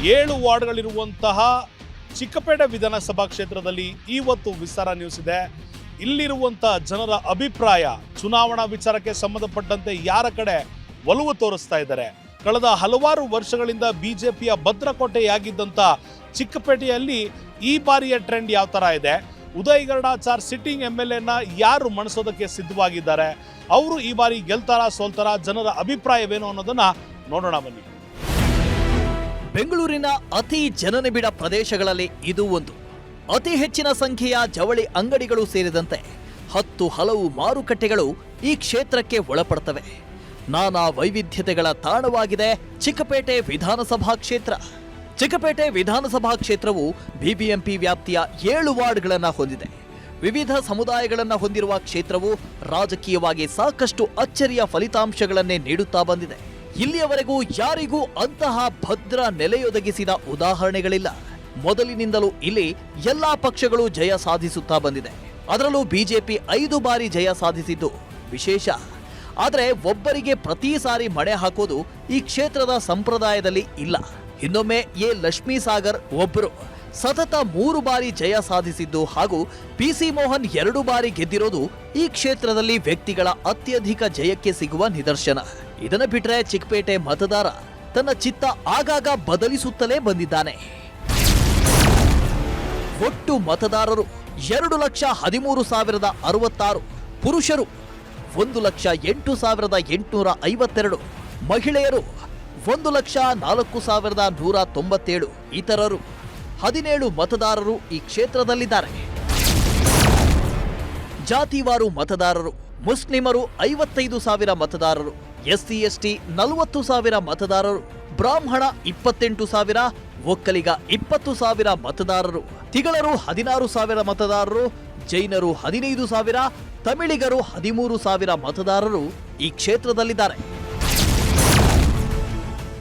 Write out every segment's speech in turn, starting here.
7 ವಾರ್ಡ್ಗಳಿರುವಂತಹ ಚಿಕ್ಕಪೇಟೆ ವಿಧಾನಸಭಾ ಕ್ಷೇತ್ರದಲ್ಲಿ ಇವತ್ತು ವಿಸ್ತಾರ ನ್ಯೂಸ್ ಇದೆ. ಇಲ್ಲಿರುವಂತಹ ಜನರ ಅಭಿಪ್ರಾಯ ಚುನಾವಣಾ ವಿಚಾರಕ್ಕೆ ಸಂಬಂಧಪಟ್ಟಂತೆ ಯಾರ ಕಡೆ ಒಲವು ತೋರಿಸ್ತಾ ಇದ್ದಾರೆ. ಕಳೆದ ಹಲವಾರು ವರ್ಷಗಳಿಂದ ಬಿಜೆಪಿಯ ಭದ್ರಕೋಟೆಯಾಗಿದ್ದಂಥ ಚಿಕ್ಕಪೇಟೆಯಲ್ಲಿ ಈ ಬಾರಿಯ ಟ್ರೆಂಡ್ ಯಾವ ಥರ ಇದೆ, ಉದಯ್ ಗರುಡಾಚಾರ್ ಸಿಟ್ಟಿಂಗ್ MLAನ ಯಾರು ಮಣಿಸೋದಕ್ಕೆ ಸಿದ್ಧವಾಗಿದ್ದಾರೆ, ಅವರು ಈ ಬಾರಿ ಗೆಲ್ತಾರಾ ಸೋಲ್ತಾರಾ, ಜನರ ಅಭಿಪ್ರಾಯವೇನು ಅನ್ನೋದನ್ನ ನೋಡೋಣ ಬನ್ನಿ. ಬೆಂಗಳೂರಿನ ಅತಿ ಜನನಿಬಿಡ ಪ್ರದೇಶಗಳಲ್ಲಿ ಇದು ಒಂದು. ಅತಿ ಹೆಚ್ಚಿನ ಸಂಖ್ಯೆಯ ಜವಳಿ ಅಂಗಡಿಗಳು ಸೇರಿದಂತೆ 10 ಹಲವು ಮಾರುಕಟ್ಟೆಗಳು ಈ ಕ್ಷೇತ್ರಕ್ಕೆ ಒಳಪಡ್ತವೆ. ನಾನಾ ವೈವಿಧ್ಯತೆಗಳ ತಾಣವಾಗಿದೆ ಚಿಕ್ಕಪೇಟೆ ವಿಧಾನಸಭಾ ಕ್ಷೇತ್ರ. ಚಿಕ್ಕಪೇಟೆ ವಿಧಾನಸಭಾ ಕ್ಷೇತ್ರವು ಬಿಬಿಎಂಪಿ ವ್ಯಾಪ್ತಿಯ 7 ವಾರ್ಡ್ಗಳನ್ನು ಹೊಂದಿದೆ. ವಿವಿಧ ಸಮುದಾಯಗಳನ್ನು ಹೊಂದಿರುವ ಕ್ಷೇತ್ರವು ರಾಜಕೀಯವಾಗಿ ಸಾಕಷ್ಟು ಅಚ್ಚರಿಯ ಫಲಿತಾಂಶಗಳನ್ನೇ ನೀಡುತ್ತಾ ಬಂದಿದೆ. ಇಲ್ಲಿಯವರೆಗೂ ಯಾರಿಗೂ ಅಂತಹ ಭದ್ರ ನೆಲೆಯೊದಗಿಸಿದ ಉದಾಹರಣೆಗಳಿಲ್ಲ. ಮೊದಲಿನಿಂದಲೂ ಇಲ್ಲಿ ಎಲ್ಲಾ ಪಕ್ಷಗಳು ಜಯ ಸಾಧಿಸುತ್ತಾ ಬಂದಿದೆ. ಅದರಲ್ಲೂ ಬಿಜೆಪಿ 5 ಬಾರಿ ಜಯ ಸಾಧಿಸಿದ್ದು ವಿಶೇಷ. ಆದರೆ ಒಬ್ಬರಿಗೆ ಪ್ರತಿ ಸಾರಿ ಮಣೆ ಹಾಕೋದು ಈ ಕ್ಷೇತ್ರದ ಸಂಪ್ರದಾಯದಲ್ಲಿ ಇಲ್ಲ. ಇನ್ನೊಮ್ಮೆ ಲಕ್ಷ್ಮೀ ಸಾಗರ್ ಒಬ್ಬರು ಸತತ 3 ಬಾರಿ ಜಯ ಸಾಧಿಸಿದ್ದು ಹಾಗೂ PC ಮೋಹನ್ 2 ಬಾರಿ ಗೆದ್ದಿರೋದು ಈ ಕ್ಷೇತ್ರದಲ್ಲಿ ವ್ಯಕ್ತಿಗಳ ಅತ್ಯಧಿಕ ಜಯಕ್ಕೆ ಸಿಗುವ ನಿದರ್ಶನ. ಇದನ್ನು ಬಿಟ್ಟರೆ ಚಿಕ್ಕಪೇಟೆ ಮತದಾರ ತನ್ನ ಚಿತ್ತ ಆಗಾಗ ಬದಲಿಸುತ್ತಲೇ ಬಂದಿದ್ದಾನೆ. ಒಟ್ಟು ಮತದಾರರು 2,13,066, ಪುರುಷರು 1,08,852, ಮಹಿಳೆಯರು 1,04,197, ಇತರರು 17 ಮತದಾರರು ಈ ಕ್ಷೇತ್ರದಲ್ಲಿದ್ದಾರೆ. ಜಾತಿವಾರು ಮತದಾರರು: ಮುಸ್ಲಿಮರು 55,000 ಮತದಾರರು, SC/ST 40,000 ಮತದಾರರು, ಬ್ರಾಹ್ಮಣ 28,000, ಒಕ್ಕಲಿಗ 20,000 ಮತದಾರರು, ತಿಗಳರು 16,000 ಮತದಾರರು, ಜೈನರು 15,000, ತಮಿಳಿಗರು 13,000 ಮತದಾರರು ಈ ಕ್ಷೇತ್ರದಲ್ಲಿದ್ದಾರೆ.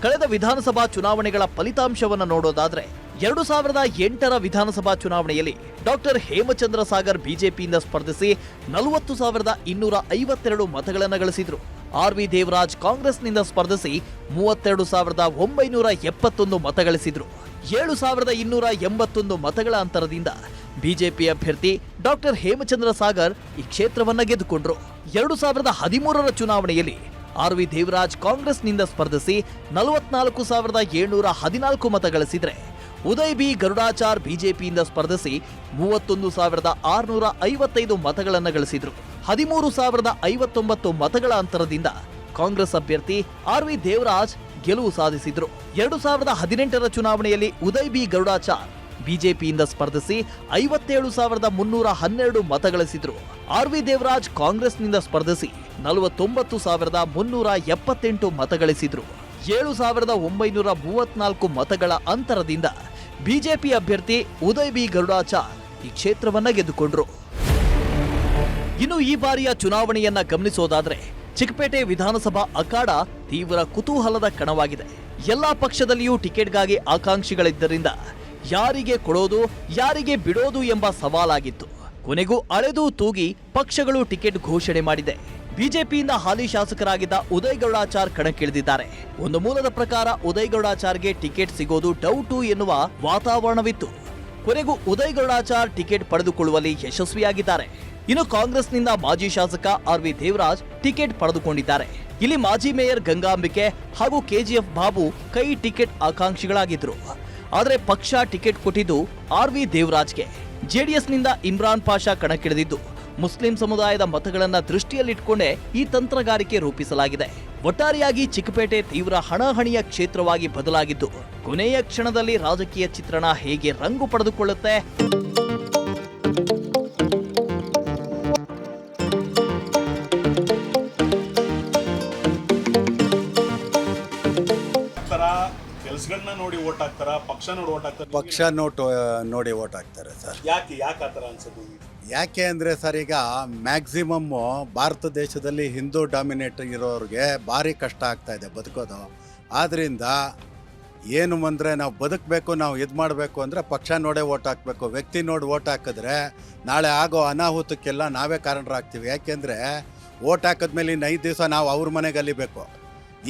ಕಳೆದ ವಿಧಾನಸಭಾ ಚುನಾವಣೆಗಳ ಫಲಿತಾಂಶವನ್ನು ನೋಡೋದಾದ್ರೆ 2008ರ ವಿಧಾನಸಭಾ ಚುನಾವಣೆಯಲ್ಲಿ ಡಾಕ್ಟರ್ ಹೇಮಚಂದ್ರ ಸಾಗರ್ ಬಿಜೆಪಿಯಿಂದ ಸ್ಪರ್ಧಿಸಿ 40,252 ಮತಗಳನ್ನು ಗಳಿಸಿದ್ರು. RV ದೇವರಾಜ್ ಕಾಂಗ್ರೆಸ್ನಿಂದ ಸ್ಪರ್ಧಿಸಿ 32,971 ಮತ ಗಳಿಸಿದ್ರು. 7,281 ಮತಗಳ ಅಂತರದಿಂದ ಬಿಜೆಪಿ ಅಭ್ಯರ್ಥಿ ಡಾಕ್ಟರ್ ಹೇಮಚಂದ್ರ ಸಾಗರ್ ಈ ಕ್ಷೇತ್ರವನ್ನ ಗೆದ್ದುಕೊಂಡ್ರು. 2013ರ ಚುನಾವಣೆಯಲ್ಲಿ RV ದೇವರಾಜ್ ಕಾಂಗ್ರೆಸ್ನಿಂದ ಸ್ಪರ್ಧಿಸಿ 44,714 ಮತ ಗಳಿಸಿದ್ರೆ, ಉದಯ್ ಬಿ ಗರುಡಾಚಾರ್ ಬಿಜೆಪಿಯಿಂದ ಸ್ಪರ್ಧಿಸಿ 31,655 ಮತಗಳನ್ನು ಗಳಿಸಿದ್ರು. 13,059 ಮತಗಳ ಅಂತರದಿಂದ ಕಾಂಗ್ರೆಸ್ ಅಭ್ಯರ್ಥಿ RV ದೇವರಾಜ್ ಗೆಲುವು ಸಾಧಿಸಿದ್ರು. 2018ರ ಚುನಾವಣೆಯಲ್ಲಿ ಉದಯ್ ಬಿ ಗರುಡಾಚಾರ್ ಬಿಜೆಪಿಯಿಂದ ಸ್ಪರ್ಧಿಸಿ 57,312 ಮತ ಗಳಿಸಿದ್ರು. RV ದೇವರಾಜ್ ಕಾಂಗ್ರೆಸ್ನಿಂದ ಸ್ಪರ್ಧಿಸಿ 49,378 ಮತ ಗಳಿಸಿದ್ರು. 7,934 ಮತಗಳ ಅಂತರದಿಂದ ಬಿಜೆಪಿ ಅಭ್ಯರ್ಥಿ ಉದಯ್ ಬಿ ಗರುಡಾಚಾರ್ ಈ ಕ್ಷೇತ್ರವನ್ನ ಗೆದ್ದುಕೊಂಡ್ರು. ಇನ್ನು ಈ ಬಾರಿಯ ಚುನಾವಣೆಯನ್ನ ಗಮನಿಸೋದಾದ್ರೆ ಚಿಕ್ಕಪೇಟೆ ವಿಧಾನಸಭಾ ಅಖಾಡ ತೀವ್ರ ಕುತೂಹಲದ ಕಣವಾಗಿದೆ. ಎಲ್ಲಾ ಪಕ್ಷದಲ್ಲಿಯೂ ಟಿಕೆಟ್ಗಾಗಿ ಆಕಾಂಕ್ಷಿಗಳಿದ್ದರಿಂದ ಯಾರಿಗೆ ಕೊಡೋದು ಯಾರಿಗೆ ಬಿಡೋದು ಎಂಬ ಸವಾಲಾಗಿತ್ತು. ಕೊನೆಗೂ ಅಳೆದು ತೂಗಿ ಪಕ್ಷಗಳು ಟಿಕೆಟ್ ಘೋಷಣೆ ಮಾಡಿದೆ. ಬಿಜೆಪಿಯಿಂದ ಹಾಲಿ ಶಾಸಕರಾಗಿದ್ದ ಉದಯ್ ಗರುಡಾಚಾರ್ ಕಣಕ್ಕಿಳಿದಿದ್ದಾರೆ. ಒಂದು ಮೂಲದ ಪ್ರಕಾರ ಉದಯ್ ಗರುಡಾಚಾರ್ಗೆ ಟಿಕೆಟ್ ಸಿಗೋದು ಡೌಟು ಎನ್ನುವ ವಾತಾವರಣವಿತ್ತು. ಕೊನೆಗೂ ಉದಯ್ ಗರುಡಾಚಾರ್ ಟಿಕೆಟ್ ಪಡೆದುಕೊಳ್ಳುವಲ್ಲಿ ಯಶಸ್ವಿಯಾಗಿದ್ದಾರೆ. ಇನ್ನು ಕಾಂಗ್ರೆಸ್ನಿಂದ ಮಾಜಿ ಶಾಸಕ RV ದೇವರಾಜ್ ಟಿಕೆಟ್ ಪಡೆದುಕೊಂಡಿದ್ದಾರೆ. ಇಲ್ಲಿ ಮಾಜಿ ಮೇಯರ್ ಗಂಗಾಂಬಿಕೆ ಹಾಗೂ KGF ಬಾಬು ಕೈ ಟಿಕೆಟ್ ಆಕಾಂಕ್ಷಿಗಳಾಗಿದ್ರು. ಆದರೆ ಪಕ್ಷ ಟಿಕೆಟ್ ಕೊಟ್ಟಿದ್ದು RV ದೇವರಾಜ್ಗೆ. JDSನಿಂದ ಇಮ್ರಾನ್ ಪಾಷಾ ಕಣಕ್ಕಿಳಿದಿದ್ದು ಮುಸ್ಲಿಂ ಸಮುದಾಯದ ಮತಗಳನ್ನ ದೃಷ್ಟಿಯಲ್ಲಿಟ್ಟುಕೊಂಡೇ ಈ ತಂತ್ರಗಾರಿಕೆ ರೂಪಿಸಲಾಗಿದೆ. ಒಟ್ಟಾರೆಯಾಗಿ ಚಿಕ್ಕಪೇಟೆ ತೀವ್ರ ಹಣಾಹಣಿಯ ಕ್ಷೇತ್ರವಾಗಿ ಬದಲಾಗಿದ್ದು ಕೊನೆಯ ಕ್ಷಣದಲ್ಲಿ ರಾಜಕೀಯ ಚಿತ್ರಣ ಹೇಗೆ ರಂಗು ಪಡೆದುಕೊಳ್ಳುತ್ತೆ? ಕೆಲಸಗಳನ್ನ ನೋಡಿ ವೋಟ್ ಹಾಕ್ತಾರ, ಪಕ್ಷ ನೋಡಿ ವೋಟ್ ಹಾಕ್ತಾರೆ? ಪಕ್ಷ ನೋಡಿ ವೋಟ್ ಹಾಕ್ತಾರೆ ಸರ್. ಯಾಕೆ ಆ ಥರ ಅನ್ಸುತ್ತೆ? ಯಾಕೆ ಅಂದರೆ ಸರ್, ಈಗ ಮ್ಯಾಕ್ಸಿಮಮ್ಮು ಭಾರತ ದೇಶದಲ್ಲಿ ಹಿಂದೂ ಡಾಮಿನೇಟ್ ಇರೋರಿಗೆ ಭಾರಿ ಕಷ್ಟ ಆಗ್ತಾ ಇದೆ ಬದುಕೋದು. ಆದ್ದರಿಂದ ಏನು ಅಂದರೆ ನಾವು ಬದುಕಬೇಕು, ನಾವು ಇದು ಮಾಡಬೇಕು ಅಂದರೆ ಪಕ್ಷ ನೋಡೇ ವೋಟ್ ಹಾಕಬೇಕು. ವ್ಯಕ್ತಿ ನೋಡಿ ವೋಟ್ ಹಾಕಿದ್ರೆ ನಾಳೆ ಆಗೋ ಅನಾಹುತಕ್ಕೆಲ್ಲ ನಾವೇ ಕಾರಣರಾಗ್ತೀವಿ. ಯಾಕೆಂದರೆ ವೋಟ್ ಹಾಕಿದ್ಮೇಲೆ ಇನ್ನು 5 ದಿವಸ ನಾವು ಅವ್ರ ಮನೆಗೆ ಅಲಿಬೇಕು.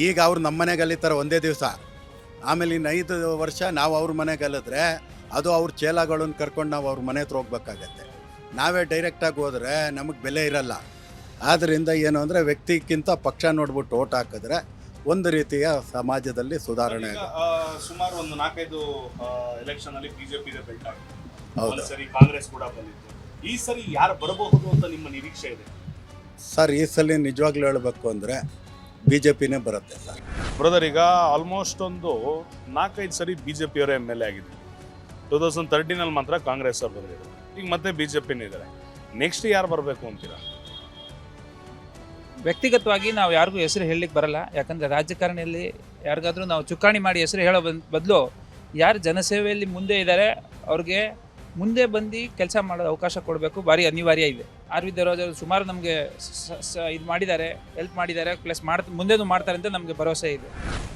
ಈಗ ಅವ್ರು ನಮ್ಮ ಮನೆಗೆ ಅಲಿತಾರೆ ಒಂದೇ ದಿವಸ. ಆಮೇಲೆ ಇನ್ನು 5 ವರ್ಷ ನಾವು ಅವ್ರ ಮನೆಗೆ ಅಲ್ಲಿದ್ರೆ ಅದು ಅವ್ರ ಚೇಲಾಗಳನ್ನು ಕರ್ಕೊಂಡು ನಾವು ಅವ್ರ ಮನೆ ಹತ್ರ ಹೋಗ್ಬೇಕಾಗತ್ತೆ. ನಾವೇ ಡೈರೆಕ್ಟಾಗಿ ಹೋದರೆ ನಮಗೆ ಬೆಲೆ ಇರಲ್ಲ. ಆದ್ದರಿಂದ ಏನು ಅಂದರೆ ವ್ಯಕ್ತಿಗಿಂತ ಪಕ್ಷ ನೋಡ್ಬಿಟ್ಟು ಓಟ್ ಹಾಕಿದ್ರೆ ಒಂದು ರೀತಿಯ ಸಮಾಜದಲ್ಲಿ ಸುಧಾರಣೆ ಈಗ, ಸುಮಾರು ಒಂದು 4-5 ಎಲೆಕ್ಷನ್ ಅಲ್ಲಿ ಬಿಜೆಪಿ ಬೆಲ್ಟ್ ಆಗಿದೆ. ಹೌದು ಸರಿ ಕಾಂಗ್ರೆಸ್ ಕೂಡ ಬಂದಿತ್ತು. ಈ ಸರಿ ಯಾರು ಬರಬಹುದು ಅಂತ ನಿಮ್ಮ ನಿರೀಕ್ಷೆ ಇದೆ? ಸರ್, ಈ ಸಲ ನಿಜವಾಗ್ಲೂ ಹೇಳಬೇಕು ಅಂದರೆ BJPನೇ ಬರುತ್ತೆ ಸರ್. ಬ್ರದರ್, ಈಗ ಆಲ್ಮೋಸ್ಟ್ ಒಂದು 4-5 ಸರಿ ಬಿಜೆಪಿಯವರೇ MLA ಆಗಿದೆ. 2013 ಮಾತ್ರ ಕಾಂಗ್ರೆಸ್ ಅವ್ರು ಬಂದಿದ್ರು. ಈಗ ಮತ್ತೆ ಬಿಜೆಪಿನೇ ಇದ್ದಾರೆ. ನೆಕ್ಸ್ಟ್ ಯಾರು ಬರಬೇಕು ಅಂತೀರಾ? ವ್ಯಕ್ತಿಗತವಾಗಿ ನಾವು ಯಾರಿಗೂ ಹೆಸರು ಹೇಳಲಿಕ್ಕೆ ಬರಲ್ಲ. ಯಾಕಂದರೆ ರಾಜಕಾರಣಿಯಲ್ಲಿ ಯಾರಿಗಾದ್ರೂ ನಾವು ಚುಕ್ಕಾಣಿ ಮಾಡಿ ಹೆಸರು ಹೇಳೋ ಬದಲು ಯಾರು ಜನಸೇವೆಯಲ್ಲಿ ಮುಂದೆ ಇದ್ದಾರೆ ಅವ್ರಿಗೆ ಮುಂದೆ ಬಂದು ಕೆಲಸ ಮಾಡೋದು ಅವಕಾಶ ಕೊಡಬೇಕು. ಭಾರಿ ಅನಿವಾರ್ಯ ಇದೆ. ಆರ್ ವಿ ದೇವರಾಜ್ ಅವರು ಸುಮಾರು ನಮಗೆ ಇದು ಮಾಡಿದ್ದಾರೆ, ಹೆಲ್ಪ್ ಮಾಡಿದ್ದಾರೆ, ಪ್ಲಸ್ ಮುಂದೆನೂ ಮಾಡ್ತಾರೆ ಅಂತ ನಮಗೆ ಭರವಸೆ ಇದೆ.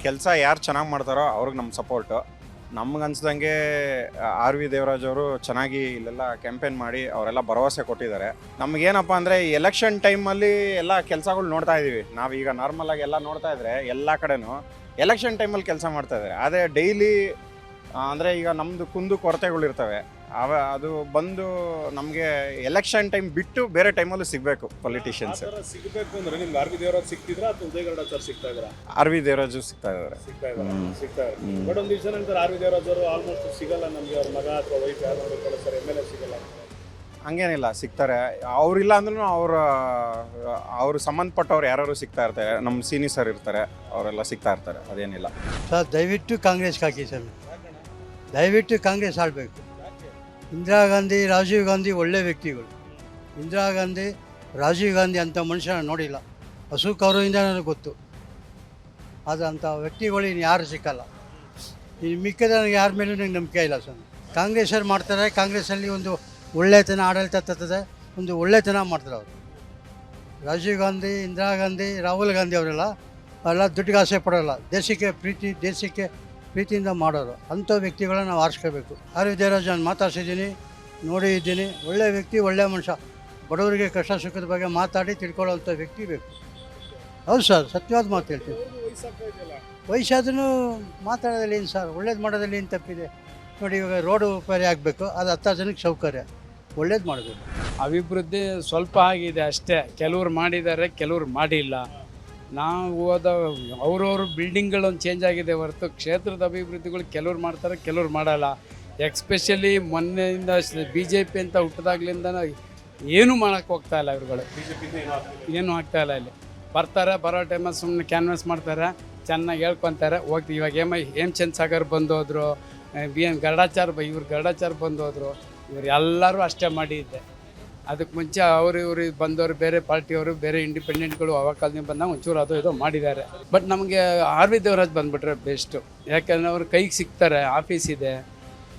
ಕೆಲಸ ಯಾರು ಚೆನ್ನಾಗಿ ಮಾಡ್ತಾರೋ ಅವ್ರಿಗೆ ನಮ್ಮ ಸಪೋರ್ಟು. ನಮ್ಗನ್ಸ್ದಂಗೆ ಆರ್ ವಿ ದೇವರಾಜ್ ಅವರು ಚೆನ್ನಾಗಿ ಇಲ್ಲೆಲ್ಲ ಕ್ಯಾಂಪೇನ್ ಮಾಡಿ ಅವರೆಲ್ಲ ಭರವಸೆ ಕೊಟ್ಟಿದ್ದಾರೆ. ನಮಗೇನಪ್ಪ ಅಂದರೆ ಈ ಎಲೆಕ್ಷನ್ ಟೈಮಲ್ಲಿ ಎಲ್ಲ ಕೆಲಸಗಳು ನೋಡ್ತಾ ಇದ್ದೀವಿ. ನಾವೀಗ ನಾರ್ಮಲಾಗಿ ಎಲ್ಲ ನೋಡ್ತಾ ಇದ್ರೆ ಎಲ್ಲ ಕಡೆನೂ ಎಲೆಕ್ಷನ್ ಟೈಮಲ್ಲಿ ಕೆಲಸ ಮಾಡ್ತಾ ಇದ್ದಾರೆ. ಅದೇ ಡೈಲಿ ಅಂದರೆ ಈಗ ನಮ್ಮದು ಕುಂದು ಕೊರತೆಗಳಿರ್ತವೆ, ಅದು ಬಂದು ನಮಗೆ ಎಲೆಕ್ಷನ್ ಟೈಮ್ ಬಿಟ್ಟು ಬೇರೆ ಟೈಮಲ್ಲೂ ಸಿಗಬೇಕು ಪೊಲಿಟಿಷಿಯನ್ಸ್. ಸಿಗಬೇಕು ಅಂದ್ರೆ ನಿಮ್ಗೆ ಆರ್ ವಿ ದೇವರಾಜ್ ಸಿಗ್ತಿದ್ರಾ ಅಥವಾ ಉದಯ ಗರುಡಾಚಾರ್ ಸಿಗ್ತಾ ಇದ್ರಾ? ಆರ್ ವಿ ದೇವರಾಜು ಸಿಗ್ತಾ ಇದ್ದಾರೆ. ಬಟ್ ಒಂದು ದಿವಸ ನಂತರ ಆರ್ ವಿ ದೇವರಾಜ್ ಅವರು ಆಲ್ಮೋಸ್ಟ್ ಸಿಗಲ್ಲ, ನಮಗೆ ಅವ್ರ ಮಗ ಅಥವಾ ವೈಫ್ ಯಾರು ನೋಡ್ಕೊಳ್ಳೋ ಸರ್ MLA ಸಿಗಲ್ಲ. ಹಂಗೇನಿಲ್ಲ, ಸಿಗ್ತಾರೆ. ಅವರಿಲ್ಲ ಅಂದ್ರೂ ಅವ್ರು ಸಂಬಂಧಪಟ್ಟವ್ರು ಯಾರು ಸಿಗ್ತಾ ಇರ್ತಾರೆ. ನಮ್ಮ ಸೀನಿಯರ್ ಸರ್ ಇರ್ತಾರೆ, ಅವರೆಲ್ಲ ಸಿಗ್ತಾ ಇರ್ತಾರೆ. ಅದೇನಿಲ್ಲ ಸರ್. ದಯವಿಟ್ಟು ಕಾಂಗ್ರೆಸ್ಗೆ ಹಾಕಿ ಸರ್, ದಯವಿಟ್ಟು ಕಾಂಗ್ರೆಸ್ ಆಡಬೇಕು. ಇಂದಿರಾ ಗಾಂಧಿ, ರಾಜೀವ್ ಗಾಂಧಿ ಒಳ್ಳೆ ವ್ಯಕ್ತಿಗಳು. ಇಂದಿರಾ ಗಾಂಧಿ, ರಾಜೀವ್ ಗಾಂಧಿ ಅಂಥ ಮನುಷ್ಯನ ನೋಡಿಲ್ಲ. ಅಶೋಕ್ ಅವರಿಂದ ನನಗೆ ಗೊತ್ತು. ಆದರೆ ಅಂಥ ವ್ಯಕ್ತಿಗಳು ಇನ್ನು ಯಾರು ಸಿಕ್ಕಲ್ಲ. ಇನ್ನು ಮಿಕ್ಕದ ನನಗೆ ಯಾರ ಮೇಲೂ ನನಗೆ ನಂಬಿಕೆ ಇಲ್ಲ ಸರ್. ಕಾಂಗ್ರೆಸ್ಸವ್ರು ಮಾಡ್ತಾರೆ. ಕಾಂಗ್ರೆಸ್ಸಲ್ಲಿ ಒಂದು ಒಳ್ಳೆತನ ಆಡಳಿತ ತರ್ತದೆ, ಒಂದು ಒಳ್ಳೆತನ ಮಾಡ್ತಾರೆ ಅವರು. ರಾಜೀವ್ ಗಾಂಧಿ, ಇಂದಿರಾ ಗಾಂಧಿ, ರಾಹುಲ್ ಗಾಂಧಿ ಅವರೆಲ್ಲ ದುಡ್ಡಿಗೆ ಆಸೆ ಪಡೋಲ್ಲ. ದೇಶಕ್ಕೆ ಪ್ರೀತಿಯಿಂದ ಮಾಡೋರು. ಅಂಥ ವ್ಯಕ್ತಿಗಳನ್ನ ನಾವು ಆರಿಸ್ಕೋಬೇಕು. ಆರ್ ವಿ ದೇವರಾಜ್ ನಾನು ಮಾತಾಡ್ಸಿದ್ದೀನಿ, ನೋಡಿ ಇದ್ದೀನಿ. ಒಳ್ಳೆಯ ವ್ಯಕ್ತಿ, ಒಳ್ಳೆಯ ಮನುಷ್ಯ. ಬಡವರಿಗೆ ಕಷ್ಟ ಸುಖದ ಬಗ್ಗೆ ಮಾತಾಡಿ ತಿಳ್ಕೊಳ್ಳೋವಂಥ ವ್ಯಕ್ತಿ ಬೇಕು. ಹೌದು ಸರ್, ಸತ್ಯವಾದ ಮಾತು ಹೇಳ್ತೀನಿ. ವಯಸ್ಸಾದ್ರೂ ಮಾತಾಡೋದ್ರಲ್ಲಿ ಏನು ಸರ್, ಒಳ್ಳೇದು ಮಾಡೋದ್ರಲ್ಲಿ ಏನು ತಪ್ಪಿದೆ? ನೋಡಿ, ಇವಾಗ ರೋಡು ರಿಪೇರಿ ಆಗಬೇಕು, ಅದು 10 ಜನಕ್ಕೆ ಸೌಕರ್ಯ. ಒಳ್ಳೇದು ಮಾಡಬೇಕು. ಅಭಿವೃದ್ಧಿ ಸ್ವಲ್ಪ ಆಗಿದೆ ಅಷ್ಟೇ. ಕೆಲವ್ರು ಮಾಡಿದ್ದಾರೆ, ಕೆಲವ್ರು ಮಾಡಿಲ್ಲ. ನಾವು ಹೋದ ಅವ್ರವ್ರ ಬಿಲ್ಡಿಂಗ್ಗಳೊಂದು ಚೇಂಜ್ ಆಗಿದೆ ಹೊರತು ಕ್ಷೇತ್ರದ ಅಭಿವೃದ್ಧಿಗಳು ಕೆಲವ್ರು ಮಾಡ್ತಾರೆ, ಕೆಲವ್ರು ಮಾಡಲ್ಲ. ಎಕ್ಸ್ಪೆಷಲಿ ಮೊನ್ನೆಯಿಂದ BJP ಅಂತ ಹುಟ್ಟಿದಾಗ್ಲಿಂದ ಏನೂ ಮಾಡೋಕ್ಕೆ ಹೋಗ್ತಾ ಇಲ್ಲ. ಇವ್ರುಗಳು ಏನೂ ಆಗ್ತಾಯಿಲ್ಲ. ಇಲ್ಲಿ ಬರ್ತಾರೆ, ಬರೋ ಟೈಮಲ್ಲಿ ಸುಮ್ಮನೆ ಕ್ಯಾನ್ವಾಸ್ ಮಾಡ್ತಾರೆ, ಚೆನ್ನಾಗಿ ಹೇಳ್ಕೊತಾರೆ, ಹೋಗ್ತೀವಿ. ಇವಾಗ ಹೇಮಚಂದ್ರ ಸಾಗರ್ ಬಂದೋದ್ರು, ಇವ್ರು ಗರುಡಾಚಾರ್ ಬಂದೋದ್ರು. ಇವ್ರು ಎಲ್ಲರೂ ಅಷ್ಟೇ ಮಾಡಿದ್ದೆ. ಅದಕ್ಕೆ ಮುಂಚೆ ಇವರು ಬಂದವರು, ಬೇರೆ ಪಾರ್ಟಿಯವರು, ಬೇರೆ ಇಂಡಿಪೆಂಡೆಂಟ್ಗಳು ಅವಾಗ ಕಾಲದಿಂದ ಬಂದಾಗ ಒಂಚೂರು ಅದು ಇದು ಮಾಡಿದ್ದಾರೆ. ಬಟ್ ನಮಗೆ ಆರ್ ವಿ ದೇವರಾಜ್ ಬಂದುಬಿಟ್ರೆ ಬೆಸ್ಟು. ಯಾಕೆಂದರೆ ಅವ್ರ ಕೈಗೆ ಸಿಗ್ತಾರೆ, ಆಫೀಸ್ ಇದೆ.